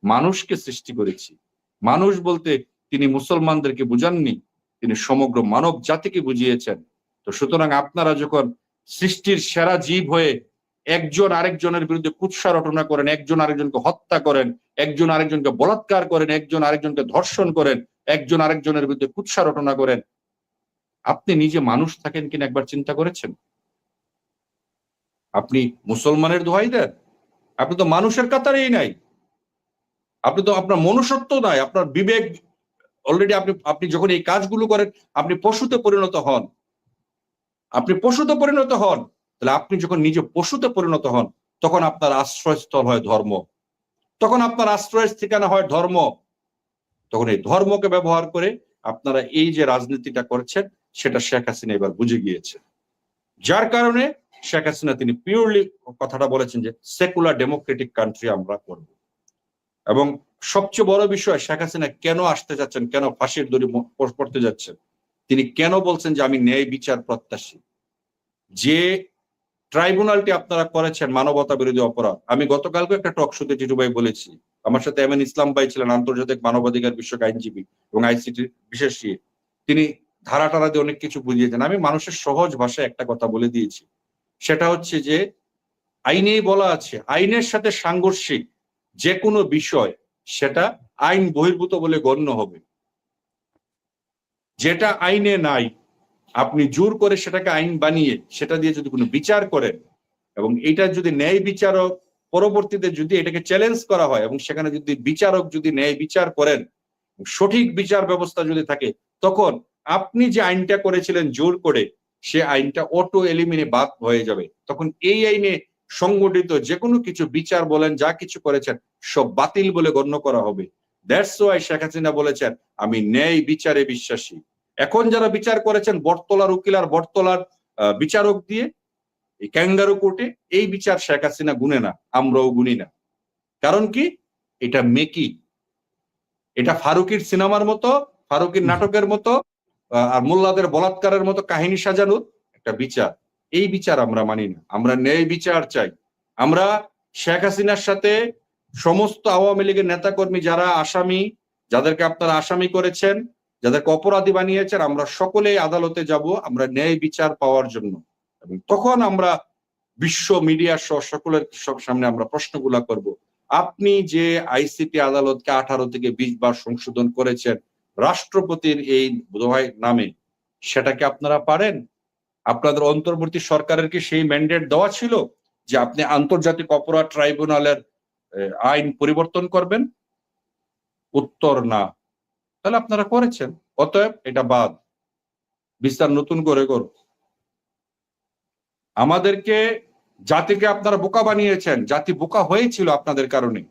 মানুষকে সৃষ্টি করেছি। মানুষ বলতে তিনি মুসলমানদেরকে বুঝাননি, তিনি সমগ্র মানব জাতিকে বুঝিয়েছেন। তো সুতরাং আপনারা যখন সৃষ্টির সেরা জীব হয়ে একজন আরেকজনের বিরুদ্ধে কুৎসা রটনা করেন, একজন আরেকজনকে হত্যা করেন, একজন আরেকজনকে বলাৎকার করেন, একজন আরেকজনকে ধর্ষণ করেন, একজন আরেকজনের বিরুদ্ধে কুৎসা রটনা করেন, আপনি নিজে মানুষ থাকেন কিনা একবার চিন্তা করেছেন? আপনি মুসলমানের দোহাই দেন? আপনি তো মানুষের কাতারেই নাই, আপনি তো আপনার মনুষ্যত্ব নাই, আপনার বিবেক অলরেডি আপনি যখন এই কাজগুলো করেন আপনি পশুতে পরিণত হন। আপনি পশুতে পরিণত হন, তাহলে আপনি যখন নিজে পশুতে পরিণত হন তখন আপনার আশ্রয়স্থল হয় ধর্ম। তখন আপনার আশ্রয়ের ঠিকানা হয় ধর্ম। তখন এই ধর্মকে ব্যবহার করে আপনারা এই যে রাজনীতিটা করছেন সেটা শেখ হাসিনা এবার বুঝে গিয়েছে, যার কারণে শেখ হাসিনা তিনি পিওরলি কথাটা বলেছেন যে সেকুলার ডেমোক্রেটিক কান্ট্রি আমরা করব। এবং সবচেয়ে বড় বিষয়, শেখ হাসিনা কেন আসতে যাচ্ছেন, কেন ফাঁসির দড়ি পড়তে যাচ্ছেন, তিনি কেন বলছেন যে আমি ন্যায় বিচার প্রত্যাশী। যে ট্রাইব্যুনালটি আপনারা করেছেন মানবতা বিরোধী অপরাধ, আমি গতকালকে একটা টক শোতে জিটু ভাই বলেছি, আমার সাথে এম এন ইসলাম ভাই ছিলেন, আন্তর্জাতিক মানবাধিকার বিষয়ক আইনজীবী এবং আইসিটি বিশেষ ইয়ে, তিনি ধারা টারা দিয়ে অনেক কিছু বুঝিয়েছেন। আমি মানুষের সহজ ভাষায় একটা কথা বলে দিয়েছি, সেটা হচ্ছে যে আইনেই বলা আছে আইনের সাথে সাংঘর্ষিক যে কোনো বিষয় সেটা আইন বহির্ভূত বলে গণ্য হবে। যেটা আইনে নাই আপনি জোর করে সেটাকে আইন বানিয়ে সেটা দিয়ে যদি কোনো বিচার করেন এবং এটা যদি ন্যায় বিচারক পরবর্তীতে যদি এটাকে চ্যালেঞ্জ করা হয় এবং সেখানে যদি বিচারক যদি ন্যায় বিচার করেন, সঠিক বিচার ব্যবস্থা যদি থাকে, তখন আপনি যে আইনটা করেছিলেন জোর করে সে আইনটা অটো এলিমিনে বাদ হয়ে যাবে। তখন এই আইনে সংগঠিত যে কোনো কিছু বিচার বলেন যা কিছু করেছেন সব বাতিল বলে গণ্য করা হবে। দ্যাটস ওয়াই শেখ হাসিনা বলেছেন আমি ন্যায় বিচারে বিশ্বাসী। এখন যারা বিচার করেছেন বটতলার উকিল আর বটতলার বিচারক দিয়ে এই ক্যাঙ্গারু কোর্টে, এই বিচার শেখ হাসিনা গুনে না, আমরাও গুনি না। কারণ কি? এটা মেকি, এটা ফারুকির সিনেমার মতো, ফারুকির নাটকের মতো আর মোল্লাদের বলাৎকারের মতো কাহিনী সাজানোর একটা বিচার। এই বিচার আমরা মানি না, আমরা ন্যায় বিচার চাই। আমরা শেখ হাসিনার সাথে সমস্ত আওয়ামী লীগের নেতাকর্মী যারা আসামি, যাদেরকে আপনারা আসামি করেছেন, যাদেরকে অপরাধী বানিয়েছেন, আমরা সকলেই আদালতে যাব আমরা ন্যায় বিচার পাওয়ার জন্য। এবং তখন আমরা বিশ্ব মিডিয়া সহ সকলের সামনে আমরা প্রশ্নগুলা করব, আপনি যে আইসিটি আদালতকে 18 থেকে 20 বার সংশোধন করেছেন রাষ্ট্রপতির এই দোহাই নামে, সেটাকে আপনারা পারেন? আপনাদের অন্তর্বর্তী সরকারের কি সেই ম্যান্ডেট দেওয়া ছিল যে আপনি আন্তর্জাতিক অপরাধ ট্রাইব্যুনালের আইন পরিবর্তন করবেন? উত্তর না। তাহলে আপনারা করেছেন, অতএব এটা বাদ, বিস্তার নতুন করে করুন। আমাদেরকে, জাতিকে আপনারা বোকা বানিয়েছেন, জাতি বোকা হয়েছিল আপনাদের কারণে।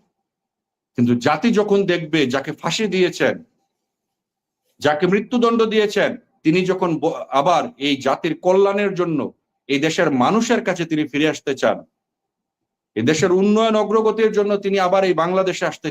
কিন্তু জাতি যখন দেখবে যাকে ফাঁসি দিয়েছেন, যাকে মৃত্যুদণ্ড দিয়েছেন, তিনি যখন আবার এই জাতির কল্যাণের জন্য এই দেশের মানুষের কাছে তিনি ফিরে আসতে চান, এই দেশের উন্নয়ন অগ্রগতির জন্য তিনি আবার এই বাংলাদেশে আসতে